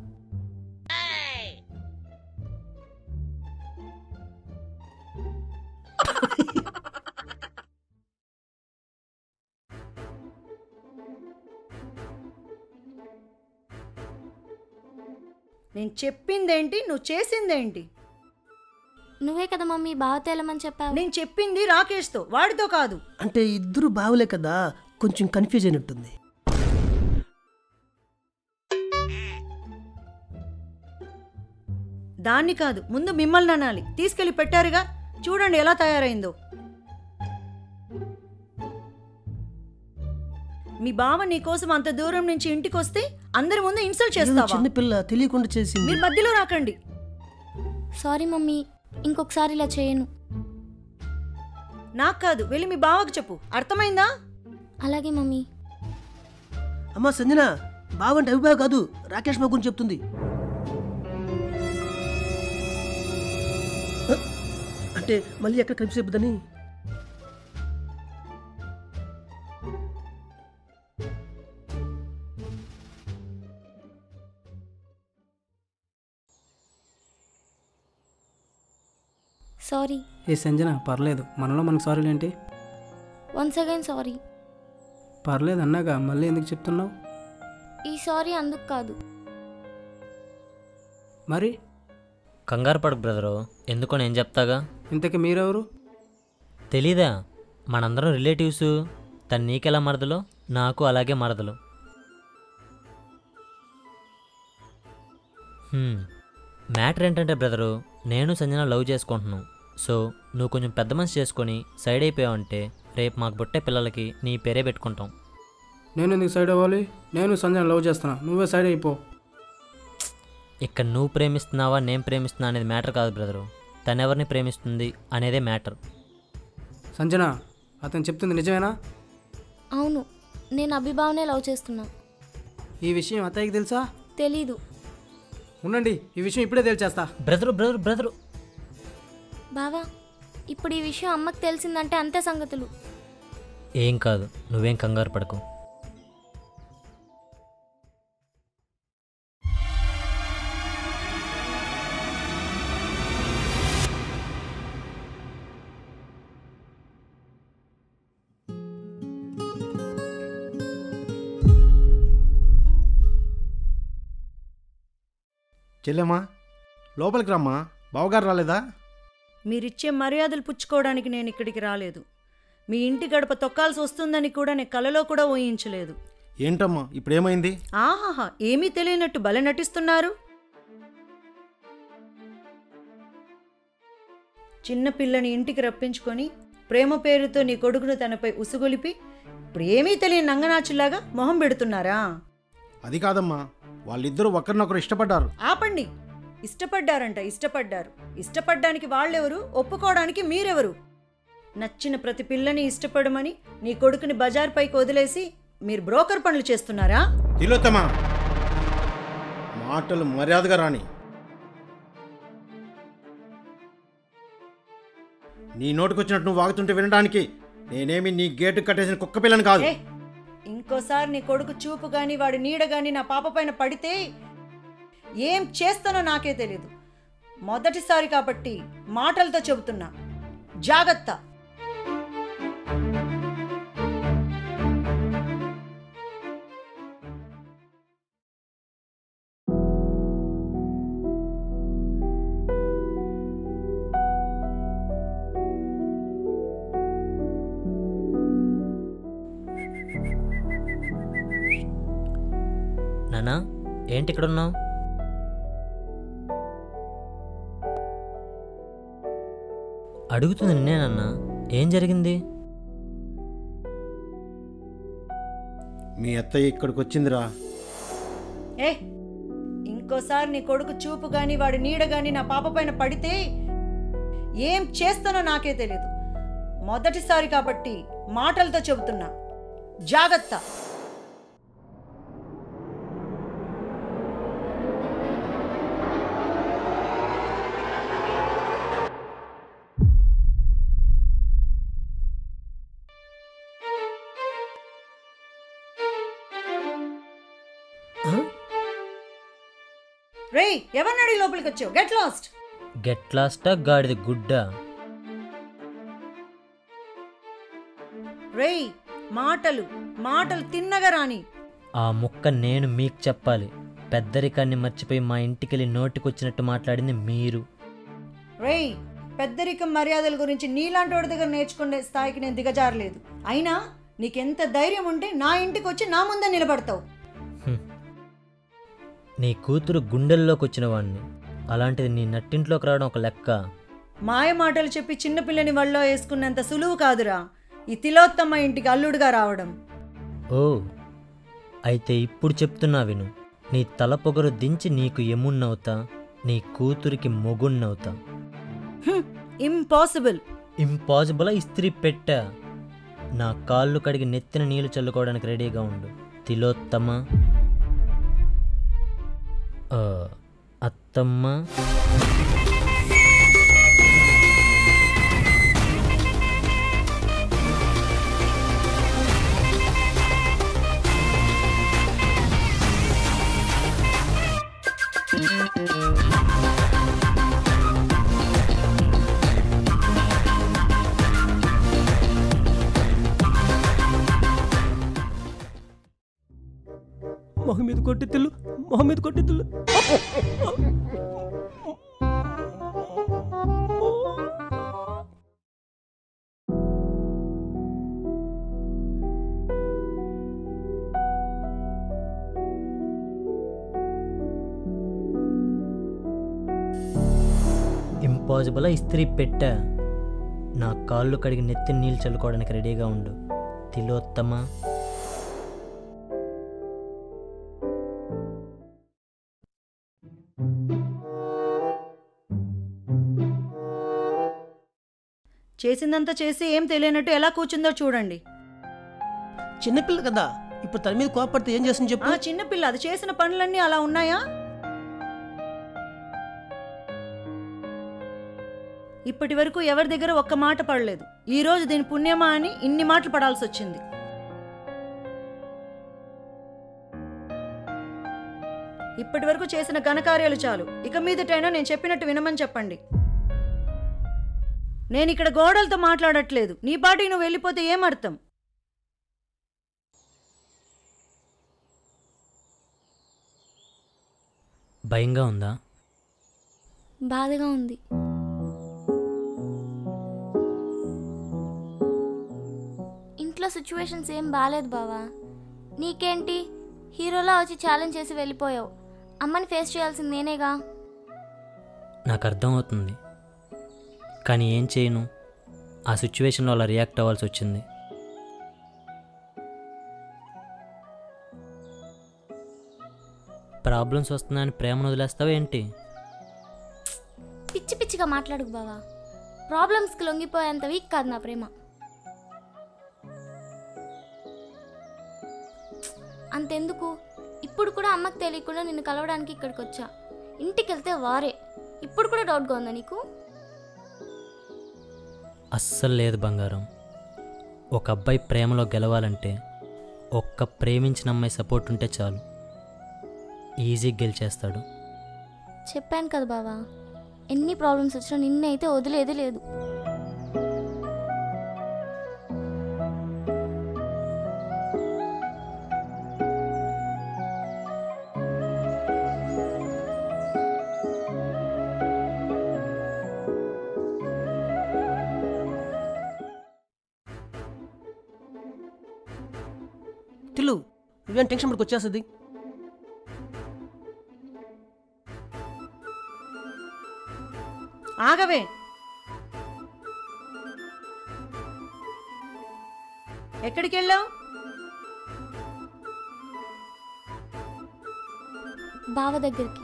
నేను చెప్పిందేంటి, నువ్వు చేసిందేంటి? నువ్వే కదా మమ్మీ బావతో వెళ్ళమని చెప్పావు. నేను చెప్పింది రాకేష్తో, వాడితో కాదు. అంటే ఇద్దరు బావులే కదా, కొంచెం కన్ఫ్యూజ్ అయినట్టుంది. దాన్ని కాదు, ముందు మిమ్మల్ని అనాలి. తీసుకెళ్ళి పెట్టారుగా, చూడండి ఎలా తయారైందో. మీ బావ నీ కోసం అంత దూరం నుంచి ఇంటికి వస్తే అందరి ముందు ఇన్సల్ట్ చేస్తావా? చిన్న పిల్ల తెలియకుండా చేసింది. మీరు మధ్యలో రాకండి. సారీ మమ్మీ, ఇంకొకసారి ఇలా చేయను. నాకు కాదు, వెళ్ళి మీ బావకు చెప్పు. అర్థమైందా? అలాగే మమ్మీ. అమ్మా సంజన, బావంటే అభిప్రాయం కాదు, రాకేష్ బాబు గురించి చెప్తుంది. అంటే మళ్ళీ ఎక్కడ కనిపి చెప్పుదని. సారీ. ఏ సంజన, పర్లేదు, మనలో మనకు సారీలు ఏంటి? Once again sorry. పర్లేదు అన్నాగా, మళ్ళీ ఎందుకు చెప్తున్నావు? ఈ సారీ అందుకు కాదు. మరి కంగారు పడకు బ్రదరు, ఎందుకో నేను చెప్తాగా. ఇంతకీ మీరెవరు? తెలీదా? మనందరం రిలేటివ్స్. తను నీకెలా మరదలో, నాకు అలాగే మరదలు. మ్యాటర్ ఏంటంటే బ్రదరు, నేను సంజన లవ్ చేసుకుంటున్నాను. సో నువ్వు కొంచెం పెద్ద మనిషి చేసుకొని సైడ్ అయిపోయావంటే రేపు మాకు పుట్టే పిల్లలకి నీ పేరే పెట్టుకుంటాం. నేను ఎందుకు సైడ్ అవ్వాలి? నేను సంజన లవ్ చేస్తున్నా, నువ్వే సైడ్ అయిపో. ఇక్కడ నువ్వు ప్రేమిస్తున్నావా నేను ప్రేమిస్తున్నా అనేది మ్యాటర్ కాదు బ్రదరు, తను ఎవరిని ప్రేమిస్తుంది అనేదే మ్యాటర్. సంజన, అతను చెప్తుంది నిజమేనా? అవును, నేను అభిబావనే లవ్ చేస్తున్నా. ఈ విషయం అత్తయ్యకి తెలుసా? తెలీదు. ఉండండి, ఈ విషయం ఇప్పుడే తెలిచేస్తా. బ్రదరు బావా, ఇప్పుడు ఈ విషయం అమ్మకి తెలిసిందంటే అంతే సంగతులు. ఏం కాదు, నువ్వేం కంగారు పడకు. చెల్లెమ్మా, లోపలికి రమ్మా. బావగారు రాలేదా? మీరిచ్చే మర్యాదలు పుచ్చుకోవడానికి నేను ఇక్కడికి రాలేదు. మీ ఇంటి గడప తొక్కాల్సి వస్తుందని కూడా నేను కలలో కూడా ఊహించలేదు. ఏంటమ్మా ఇప్పుడు ఏమైంది? ఆహాహా, ఏమీ తెలియనట్టు భలే నటిస్తున్నారు. చిన్న పిల్లని ఇంటికి రప్పించుకొని ప్రేమ పేరుతో నీ కొడుకును తనపై ఉసుగొలిపి ఇప్పుడు ఏమీ తెలియని నంగనాచులాగా మొహం పెడుతున్నారా? అది కాదమ్మా, వాళ్ళిద్దరూ ఒకరినొకరు ఇష్టపడ్డారు. ఆపండి. ఇష్టపడ్డారంట, ఇష్టపడ్డారు. ఇష్టపడ్డానికి వాళ్ళెవరు, ఒప్పుకోవడానికి మీరెవరు? నచ్చిన ప్రతి పిల్లని ఇష్టపడమని నీ కొడుకుని బజార్ పైకి వదిలేసి మీరు బ్రోకర్ పనులు చేస్తున్నారా? తిలోత్తమా, మాటలు మర్యాదగా రాని. నీ నోటికొచ్చినట్టు నువ్వు వాగుతుంటే వినడానికి నేనేమి నీ గేటు కట్టేసిన కుక్క పిల్లని కాదు. ఇంకోసారి నీ కొడుకు చూపు కానీ వాడి నీడ కానీ నా పాప పైన పడితే ఏం చేస్తానో నాకే తెలీదు. మొదటిసారి కాబట్టి మాటలతో చెబుతున్నా, జాగ్రత్త. నానా, ఏంటి ఇక్కడ ఉన్నావు? అడుగుతుంది నిన్నేనన్నా, ఏం జరిగింది? మీ అత్తయ్య ఇక్కడికి వచ్చిందిరా. ఇంకోసారి నీ కొడుకు చూపు గాని వాడి నీడ గాని నా పాప పైన పడితే ఏం చేస్తానో నాకే తెలియదు. మొదటిసారి కాబట్టి మాటలతో చెబుతున్నా, జాగ్రత్త. రే, ఎవరినాడు లోపలికి వచ్చావు? Get lost. గెట్ లాస్టా గాడిది గుడ్డా? రే, మాటలు మాటలు తిన్నగా రాని. ఆ ముక్క నేను మీకు చెప్పాలి. పెద్దరికాన్ని మర్చిపోయి మా ఇంటికెళ్ళి నోటికొచ్చినట్టు మాట్లాడింది మీరు. రే, పెద్దరికం మర్యాదల గురించి నీలాంటి వాడి దగ్గర నేర్చుకునే స్థాయికి నేను దిగజారలేదు. అయినా నీకెంత ధైర్యం ఉంటే నా ఇంటికి వచ్చి నా ముందే నిలబడతావు? నీ కూతురు గుండెల్లోకి వచ్చిన వాడిని, అలాంటిది నీ నట్టింట్లోకి రావడం ఒక లెక్క. మాయ మాటలు చెప్పి చిన్నపిల్లని వల్లో వేసుకున్నంత సులువు కాదురా ఈ తిలోత్తమ్మ ఇంటికి అల్లుడుగా రావడం. ఓ, అయితే ఇప్పుడు చెప్తున్నా విను. నీ తల పొగరు దించి నీకు ఎమున్నవుతా, నీ కూతురికి మొగున్నవుతా. ఇంపాసిబుల్. ఇంపాసిబుల్ ఇస్త్రీ పెట్టా. నా కాళ్ళు కడిగి నెత్తిన నీళ్లు చల్లుకోవడానికి రెడీగా ఉండు. తిలోత్తమ, అత్తమ్మ. మొహం మీద కొట్టెత్తులు, మొహం మీద కొట్టెత్తులు. ఇంపాసిబుల్ ఇస్త్రీ పెట్టా. నా కాళ్ళు కడిగి నెత్తిన నీళ్ళు చల్లుకోవడానికి రెడీగా ఉండు. తిలోత్తమ. చేసిందంతా చేసి ఏం తెలియనట్టు ఎలా కూర్చుందో చూడండి. చిన్నపిల్ల కదా, ఇప్పుడు తన మీద కోపడితే ఏం చేస్తుంది చెప్పు? చిన్నపిల్ల, అది చేసిన పనులన్నీ అలా ఉన్నాయా? ఇప్పటి వరకు ఎవరి దగ్గర ఒక్క మాట పడలేదు. ఈరోజు దీని పుణ్యమా అని ఇన్ని మాటలు పడాల్సి వచ్చింది. ఇప్పటి వరకు చేసిన ఘనకార్యాలు చాలు. ఇక మీదటైనా నేను చెప్పినట్టు వినమని చెప్పండి. నేను ఇక్కడ గోడలతో మాట్లాడట్లేదు. నీ పాటికి నువ్వు వెళ్ళిపోతే ఏమర్థం? భయంగా ఉందా? బాధగా ఉంది. ఇంట్లో సిచ్యువేషన్స్ ఏం బాగాలేదు బావా. నీకేంటి, హీరోలా వచ్చి ఛాలెంజ్ చేసి వెళ్ళిపోయావు. అమ్మని ఫేస్ చేయాల్సింది నేనేగా. నాకు అర్థమవుతుంది, కానీ ఏం చేయను, ఆ సిచ్యువేషన్లో అలా రియాక్ట్ అవ్వాల్సి వచ్చింది. ప్రాబ్లమ్స్ వస్తున్నాయని ప్రేమను వదిలేస్తావా ఏంటి? పిచ్చి పిచ్చిగా మాట్లాడుకు బావా. ప్రాబ్లమ్స్కి లొంగిపోయేంత వీక్ కాదు నా ప్రేమ. అంతెందుకు, ఇప్పుడు కూడా అమ్మకి తెలియకుండా నిన్ను కలవడానికి ఇక్కడికి వచ్చా. ఇంటికి వెళ్తే వారే. ఇప్పుడు కూడా డౌట్గా ఉందా నీకు? అస్సలు లేదు బంగారం. ఒక అబ్బాయి ప్రేమలో గెలవాలంటే ఒక్క ప్రేమించిన అమ్మాయి సపోర్ట్ ఉంటే చాలు, ఈజీగా గెలిచేస్తాడు. చెప్పాను కదా బావా, ఎన్ని ప్రాబ్లమ్స్ వచ్చినా నిన్నైతే వదిలేదే లేదు. తిల్లు నువ్వేం టెన్షన్ పడికి వచ్చేస్తుంది. ఆగవే. ఎక్కడికి వెళ్ళావు? బావ దగ్గరికి.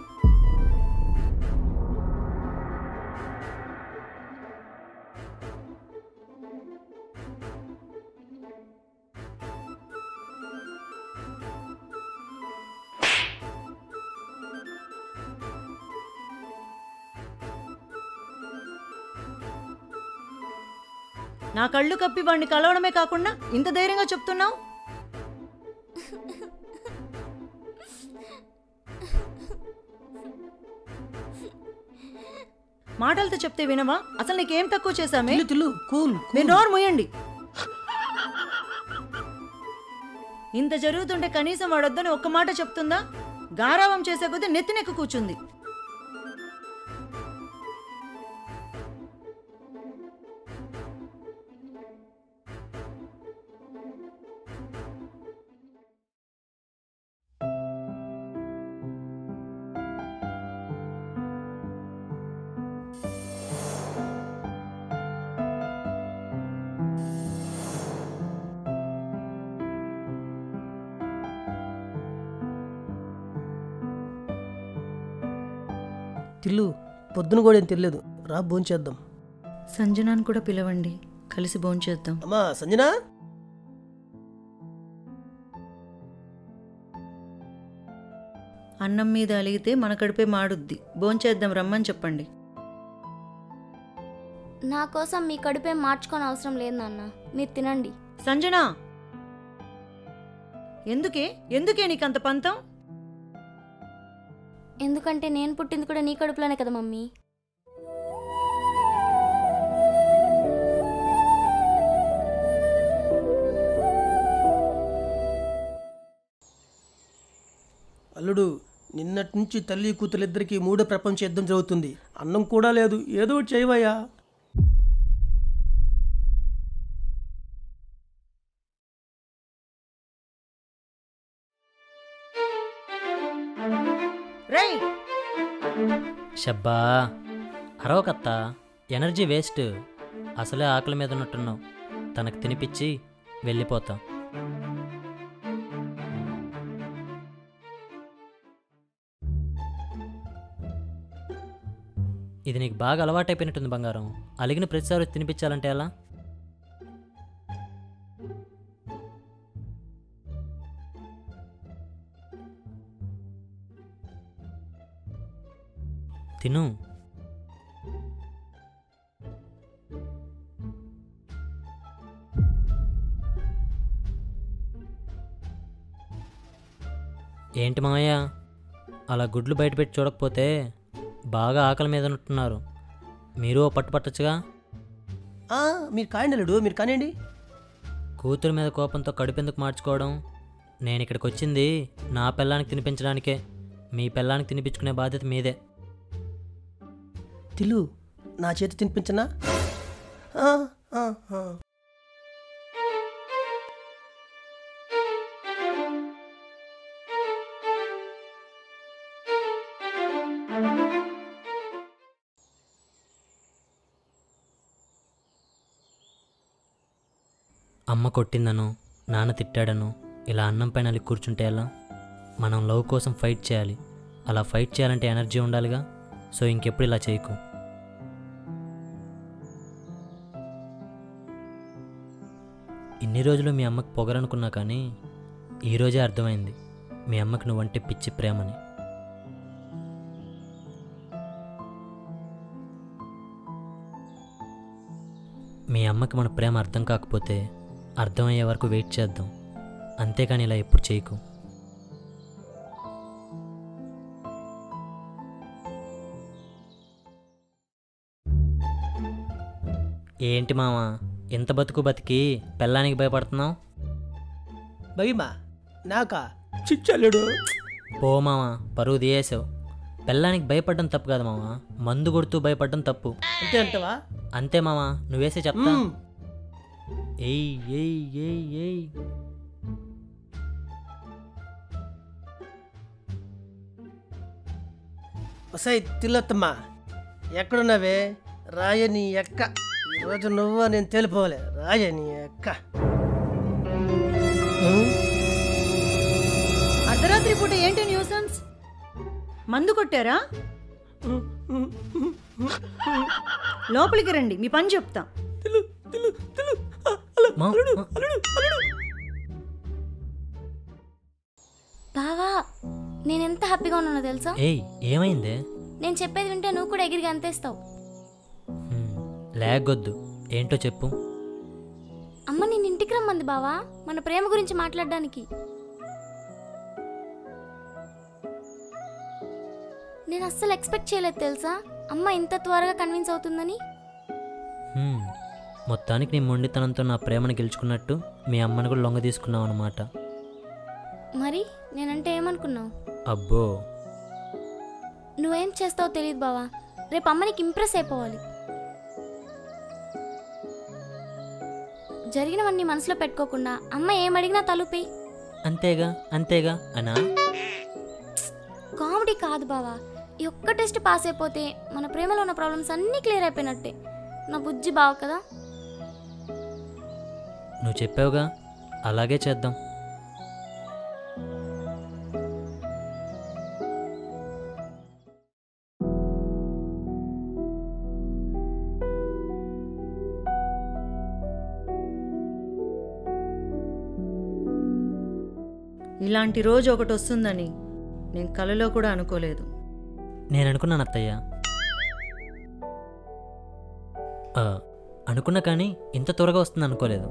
నా కళ్ళు కప్పి వాడిని కలవడమే కాకుండా ఇంత ధైర్యంగా చెప్తున్నావు. మాటలతో చెప్తే వినవా? అసలు నీకేం తక్కువ చేశామే? మీరు నోరు మూయండి. ఇంత జరుగుతుంటే కనీసం వాడొద్దని ఒక్క మాట చెప్తుందా? గారావం చేసే కొద్దీ నెత్తినెక్కు కూర్చుంది. తిల్లు పొద్దున కూడా ఏం తెలియదు, రా భోంచేద్దాం. సంజనాన్ని కూడా పిలవండి, కలిసి భోంచేద్దాం. అమ్మా సంజనా. అన్నం మీద అలిగితే మన కడిపే మాడుద్ది. భోంచేద్దాం రమ్మని చెప్పండి. నా కోసం మీ కడుపే మార్చుకొని అవసరం లేదు నాన్న, మీరు తినండి. సంజనా, ఎందుకే నీకంత పంతం? ఎందుకంటే నేను పుట్టింది కూడా నీ కడుపులోనే కదా మమ్మీ. అల్లుడు, నిన్నటి నుంచి తల్లి కూతురిద్దరికి మూడో ప్రపంచ యుద్ధం జరుగుతుంది. అన్నం కూడా లేదు, ఏదో ఒకటి చేయవయ్యా. షబ్బా అరవకత్తా, ఎనర్జీ వేస్ట్. అసలే ఆకలి మీద ఉన్నట్టున్నావు. తనకు తినిపించి వెళ్ళిపోతాం. ఇది నీకు బాగా అలవాటైపోయినట్టుంది బంగారం. అలిగిన ప్రతిసారి తినిపించాలంటే ఎలా? తిను. ఏంటి మావయ్య అలా గుడ్లు బయట పెట్టి చూడకపోతే? బాగా ఆకలి మీద ఉంటున్నారు. మీరు పట్టుపట్టచ్చుగా. మీరు కాయండి అల్లుడు, మీరు కానివ్వండి. కూతురు మీద కోపంతో కడుపెందుకు మార్చుకోవడం? నేను ఇక్కడికి వచ్చింది నా పిల్లానికి తినిపించడానికే. మీ పిల్లానికి తినిపించుకునే బాధ్యత మీదే. తిల్లు, నా చేతి తినిపించనా? అమ్మ కొట్టిందను, నాన్న తిట్టాడను ఇలా అన్నం పైన అలిగి కూర్చుంటే ఎలా? మనం లవ్ కోసం ఫైట్ చేయాలి. అలా ఫైట్ చేయాలంటే ఎనర్జీ ఉండాలిగా. సో ఇంకెప్పుడు ఇలా చేయకు. ఇన్ని రోజులు మీ అమ్మకి పొగరనుకున్నా కానీ ఈరోజే అర్థమైంది మీ అమ్మకి నువ్వంటే పిచ్చి ప్రేమని. మీ అమ్మకి మన ప్రేమ అర్థం కాకపోతే అర్థమయ్యే వరకు వెయిట్ చేద్దాం. అంతేకాని ఇలా ఎప్పుడు చేయకు. ఏంటి మామ ఎంత బతుకు బతికి పెళ్ళానికి భయపడుతున్నావు? భయమా నాకా? చిచ్చల్లుడు పో మామ, పరువు తీయేసావు. పెళ్ళానికి భయపడడం తప్పు కాదు మామ, మందు కొడుతూ భయపడడం తప్పు. అంతే అంటవా? అంతే మామ, నువ్వేసే చెప్తా. ఏయ్ ఏయ్ ఏయ్ ఏయ్ వసై తిల్లొత్తమ్మా, ఎక్కడున్నావే? రాయని ఎక్క, ఈరోజు నువ్వు నేను తెలిపోలే. రాయని ఎక్క. అర్ధరాత్రి పూట ఏంటి న్యూసెన్స్? మందు కొట్టారా? లోపలికి రండి, మీ పని చెప్తా. బావా నేనెంత హ్యాపీగా ఉన్నానో తెలుసా? ఏయ్ ఏమైందే? నేను చెప్పేది వింటే నువ్వు కూడా ఎగిరిగా అంతేస్తావు. లేగొద్దు, ఏంటో చెప్పు. అమ్మ నేను ఇంటికి రమ్మంది బావా, మన ప్రేమ గురించి మాట్లాడడానికి. నేను అస్సలు ఎక్స్పెక్ట్ చేయలేదు తెలుసా అమ్మ ఇంత త్వరగా కన్విన్స్ అవుతుందని. మొత్తానికి నీ మొండితనంతో నా ప్రేమను గెలుచుకున్నట్టు మీ అమ్మని కూడా లొంగ తీసుకున్నావు అన్నమాట. మరి నేనంటే ఏమనుకున్నావు? అబ్బో, నువ్వేం చేస్తావో తెలియదు బావా, రేపు అమ్మనికి ఇంప్రెస్ అయిపోవాలి. జరిగినవన్నీ మనసులో పెట్టుకోకుండా అమ్మ ఏమడిగినా తలుపేయి. అంతేగా అంతేగా అనా? కామెడీ కాదు బావా, ఈ ఒక్క టెస్ట్ పాస్ అయిపోతే మన ప్రేమలో ఉన్న ప్రాబ్లమ్స్ అన్నీ క్లియర్ అయిపోయినట్టే. నా బుజ్జి బావ కదా. నువ్వు చెప్పావుగా, అలాగే చేద్దాం. ఇలాంటి రోజు ఒకటి వస్తుందని నేను కలలో కూడా అనుకోలేదు. నేను అనుకున్నాను అత్తయ్య, అనుకున్నా కానీ ఇంత త్వరగా వస్తుంది అనుకోలేదు.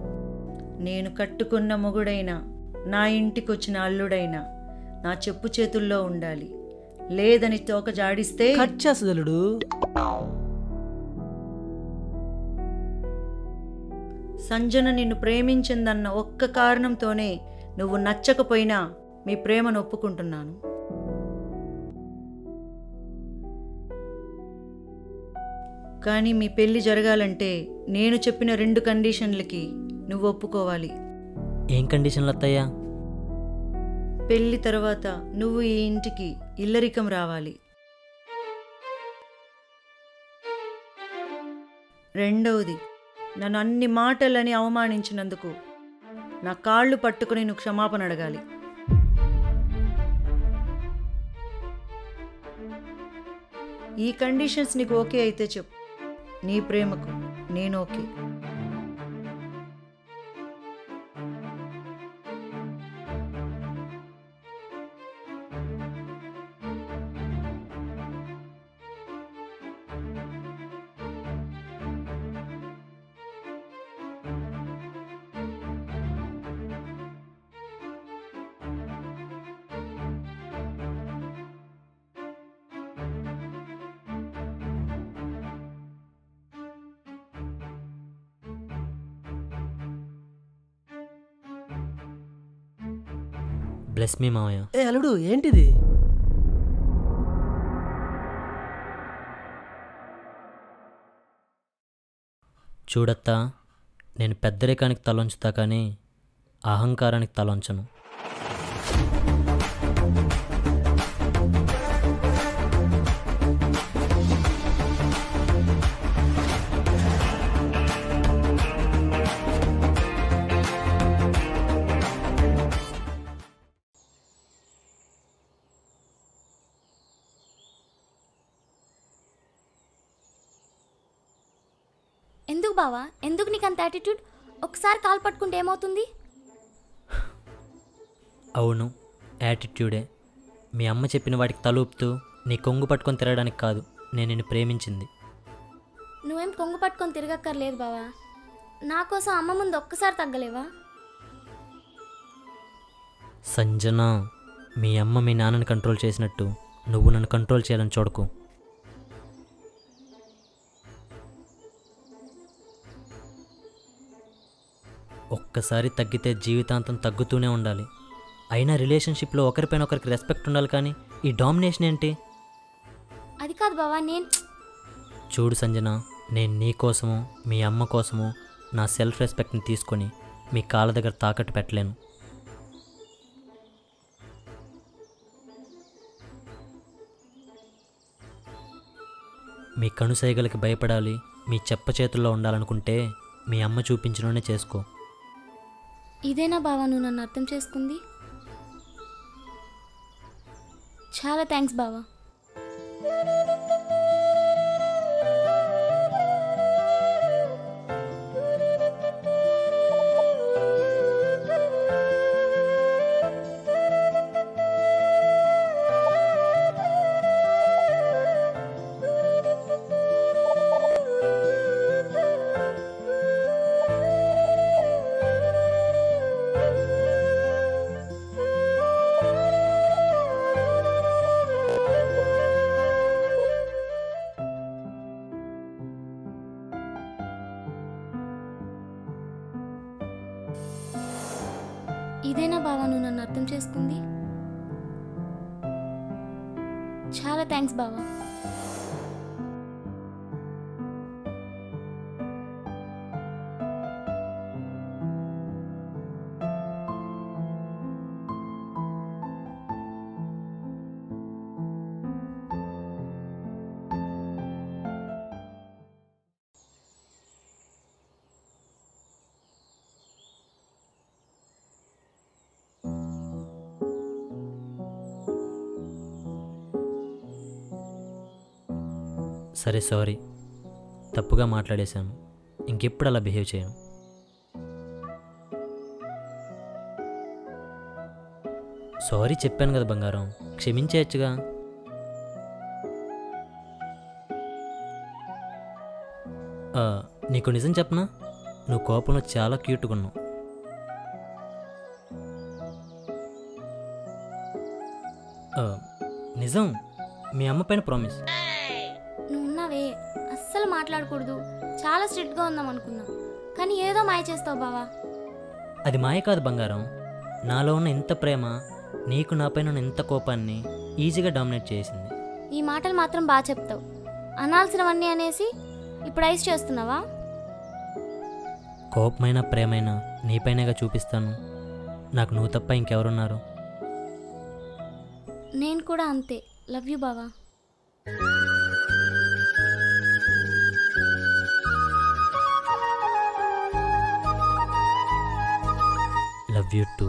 నేను కట్టుకున్న మొగుడైనా నా ఇంటికి వచ్చిన అల్లుడైనా నా చెప్పు చేతుల్లో ఉండాలి. లేదని తోక జాడిస్తే ఖర్చలుడు. సంజన నిన్ను ప్రేమించిందన్న ఒక్క కారణంతోనే నువ్వు నచ్చకపోయినా మీ ప్రేమను ఒప్పుకుంటున్నాను. కానీ మీ పెళ్లి జరగాలంటే నేను చెప్పిన 2 కండిషన్లకి నువ్వు ఒప్పుకోవాలి. ఏం కండిషన్లు అత్తయ్యా? పెళ్లి తర్వాత నువ్వు ఈ ఇంటికి ఇల్లరికం రావాలి. రెండవది, నన్ను అన్ని మాటలని అవమానించినందుకు నా కాళ్ళు పట్టుకుని నువ్వు క్షమాపణ అడగాలి. ఈ కండిషన్స్ నీకు ఓకే అయితే చెప్పు, నీ ప్రేమకు నేను ఓకే. బ్లెస్ మీ మావయ్య. ఏ అల్లుడు ఏంటిది? చూడత్తా, నేను పెద్దరికానికి తలొంచుతా కానీ అహంకారానికి తలొంచను. ఎందుకు బావా, ఎందుకు నీకు అంత యాటిట్యూడ్? ఒకసారి కాలు పట్టుకుంటే ఏమవుతుంది? అవును, యాటిట్యూడే. మీ అమ్మ చెప్పిన వాటికి తలూపుతూ నీ కొంగు పట్టుకొని తిరగడానికి కాదు నేను నిన్ను ప్రేమించింది. నువ్వేం కొంగు పట్టుకొని తిరగక్కర్లేదు బావా. నా కోసం అమ్మ ముందు ఒక్కసారి తగ్గలేవా? సంజన, మీ అమ్మ మీ నాన్నని కంట్రోల్ చేసినట్టు నువ్వు నన్ను కంట్రోల్ చేయాలని చూడకు. ఒక్కసారి తగ్గితే జీవితాంతం తగ్గుతూనే ఉండాలి. అయినా రిలేషన్షిప్లో ఒకరిపైన ఒకరికి రెస్పెక్ట్ ఉండాలి, కానీ ఈ డామినేషన్ ఏంటి? అది కాదు బావా, నేను చూడు సంజన, నేను నీ కోసము మీ అమ్మ కోసము నా సెల్ఫ్ రెస్పెక్ట్ని తీసుకొని మీ కాళ్ళ దగ్గర తాకట్టు పెట్టలేను. మీ కనుసైగలకి భయపడాలి, మీ చెప్ప చేతుల్లో ఉండాలనుకుంటే మీ అమ్మ చూపించినోనే చేసుకో. ఇదేనా బావా నువ్వు నన్ను అర్థం చేసుకుంది? చాలా థ్యాంక్స్ బావా. ఇదేనా బావా నువ్వు నన్ను అర్థం చేసుకుంది? చాలా థ్యాంక్స్ బావా. సరే, సారీ, తప్పుగా మాట్లాడేశాను. ఇంకెప్పుడు అలా బిహేవ్ చేయను. సారీ చెప్పాను కదా బంగారం, క్షమించేయచ్చుగా. నీకు నిజం చెప్పనా, నువ్వు కోపంలో చాలా క్యూట్గా ఉన్నావు. నిజం, మీ అమ్మ పైన ప్రామిస్. నువ్వు ఉన్నావే, అస్సలు మాట్లాడకూడదు, చాలా స్ట్రిక్ట్గా ఉందాం అనుకున్నా, కానీ ఏదో మాయ చేస్తావు బావా. అది మాయ కాదు బంగారం, నాలో ఉన్న ఇంత ప్రేమ నీకు నాపైన ఉన్న ఇంత కోపాన్ని ఈజీగా డామినేట్ చేసింది. ఈ మాటలు మాత్రం బాగా చెప్తావు. అనాల్సినవన్నీ అనేసి ఇప్పుడు ఐస్ చేస్తున్నావా? కోపమైనా ప్రేమైనా నీపైనగా చూపిస్తాను. నాకు నువ్వు తప్ప ఇంకెవరున్నారు? నేను కూడా అంతే. లవ్ యూ బావా. Love you too.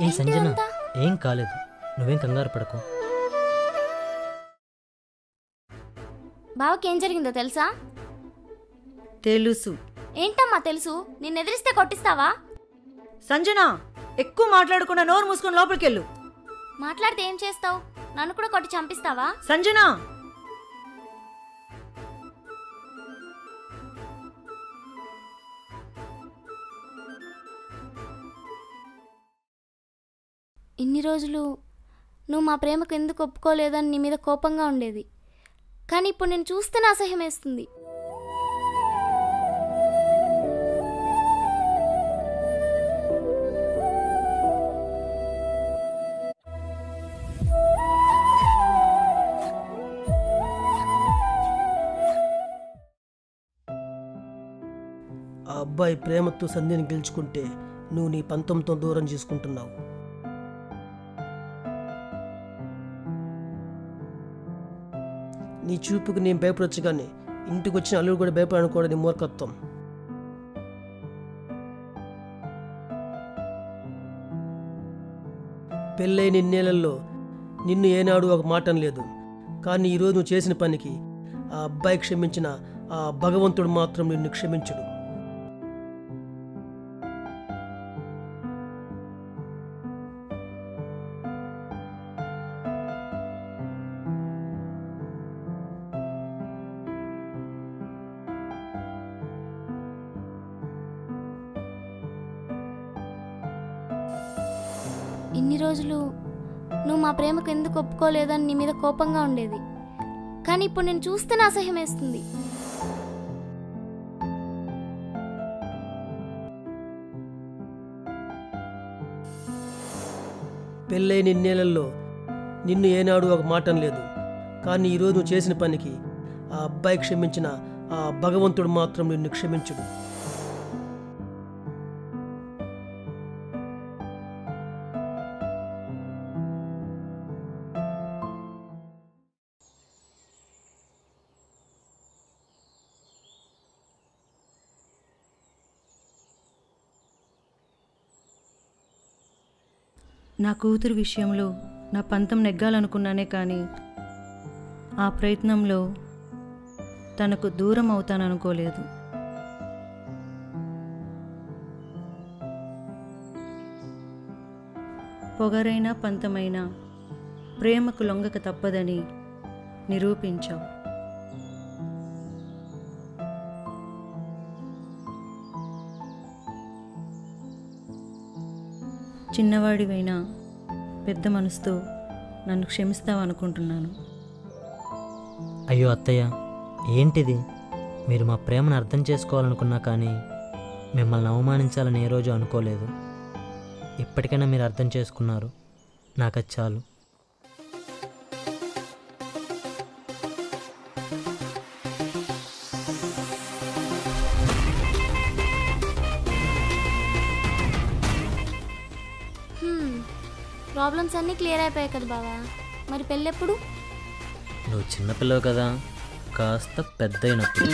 ఏ సంజన, ఏం కాలేదు, నువ్వేం కంగారు పడకు. బావకి ఏం జరిగిందో తెలుసా? తెలుసు. ఏంటమ్మా తెలుసు? నిన్ను ఎదిరిస్తే కొట్టిస్తావా? సంజన, ఎక్కువ మాట్లాడకుండా నోరు మూసుకొని లోపలికెళ్ళు. మాట్లాడితే ఏం చేస్తావు? నన్ను కూడా కొట్టి చంపిస్తావా? సంజన, ఇన్ని రోజులు నువ్వు మా ప్రేమకు ఎందుకు ఒప్పుకోలేదని నీ మీద కోపంగా ఉండేది, కానీ ఇప్పుడు నేను చూస్తేనే అసహ్యం వేస్తుంది. ఆ అబ్బాయి ప్రేమతో సంధ్యని గెలుచుకుంటే నువ్వు నీ పంతంతో దూరం చేసుకుంటున్నావు. నీ చూపుకి నేను భయపడొచ్చు, కానీ ఇంటికి వచ్చిన అల్లుడు కూడా భయపడనుకోవడం నీ మూర్ఖత్వం. పెళ్ళైన ఇన్నేళ్లలో నిన్ను ఏనాడు ఒక మాట అనలేదు, కానీ ఈరోజు నువ్వు చేసిన పనికి ఆ అబ్బాయి క్షమించిన ఆ భగవంతుడు మాత్రం నిన్ను క్షమించుడు. ఇన్ని రోజులు నువ్వు మా ప్రేమకు ఎందుకు ఒప్పుకోలేదని నీ మీద కోపంగా ఉండేది, కానీ ఇప్పుడు నేను చూస్తేనే అసహ్యం వేస్తుంది. పెళ్ళైన ఇన్నేళ్లలో నిన్ను ఏనాడు ఒక మాట అనలేదు, కానీ ఈరోజు నువ్వు చేసిన పనికి ఆ అబ్బాయి క్షమించిన ఆ భగవంతుడు మాత్రం నిన్ను క్షమించుడు. నా కూతురు విషయంలో నా పంతం నెగ్గాలనుకున్నానే కానీ ఆ ప్రయత్నంలో తనకు దూరం అవుతాననుకోలేదు. పొగరైన పంతమైన ప్రేమకు లొంగక తప్పదని నిరూపించావు. చిన్నవాడివైనా పెద్ద మనసుతో నన్ను క్షమిస్తావనుకుంటున్నాను. అయ్యో అత్తయ్య, ఏంటిది? మీరు మా ప్రేమను అర్థం చేసుకోవాలనుకున్నా కానీ మిమ్మల్ని అవమానించాలని ఏ రోజు అనుకోలేదు. ఇప్పటికైనా మీరు అర్థం చేసుకున్నారు, నాకు అది చాలు. ప్రాబ్లమ్స్ అన్నీ క్లియర్ అయిపోయాయి కదా బావా, మరి పెళ్ళెప్పుడు? నువ్వు చిన్నపిల్లవు కదా, కాస్త పెద్ద అయినప్పుడు.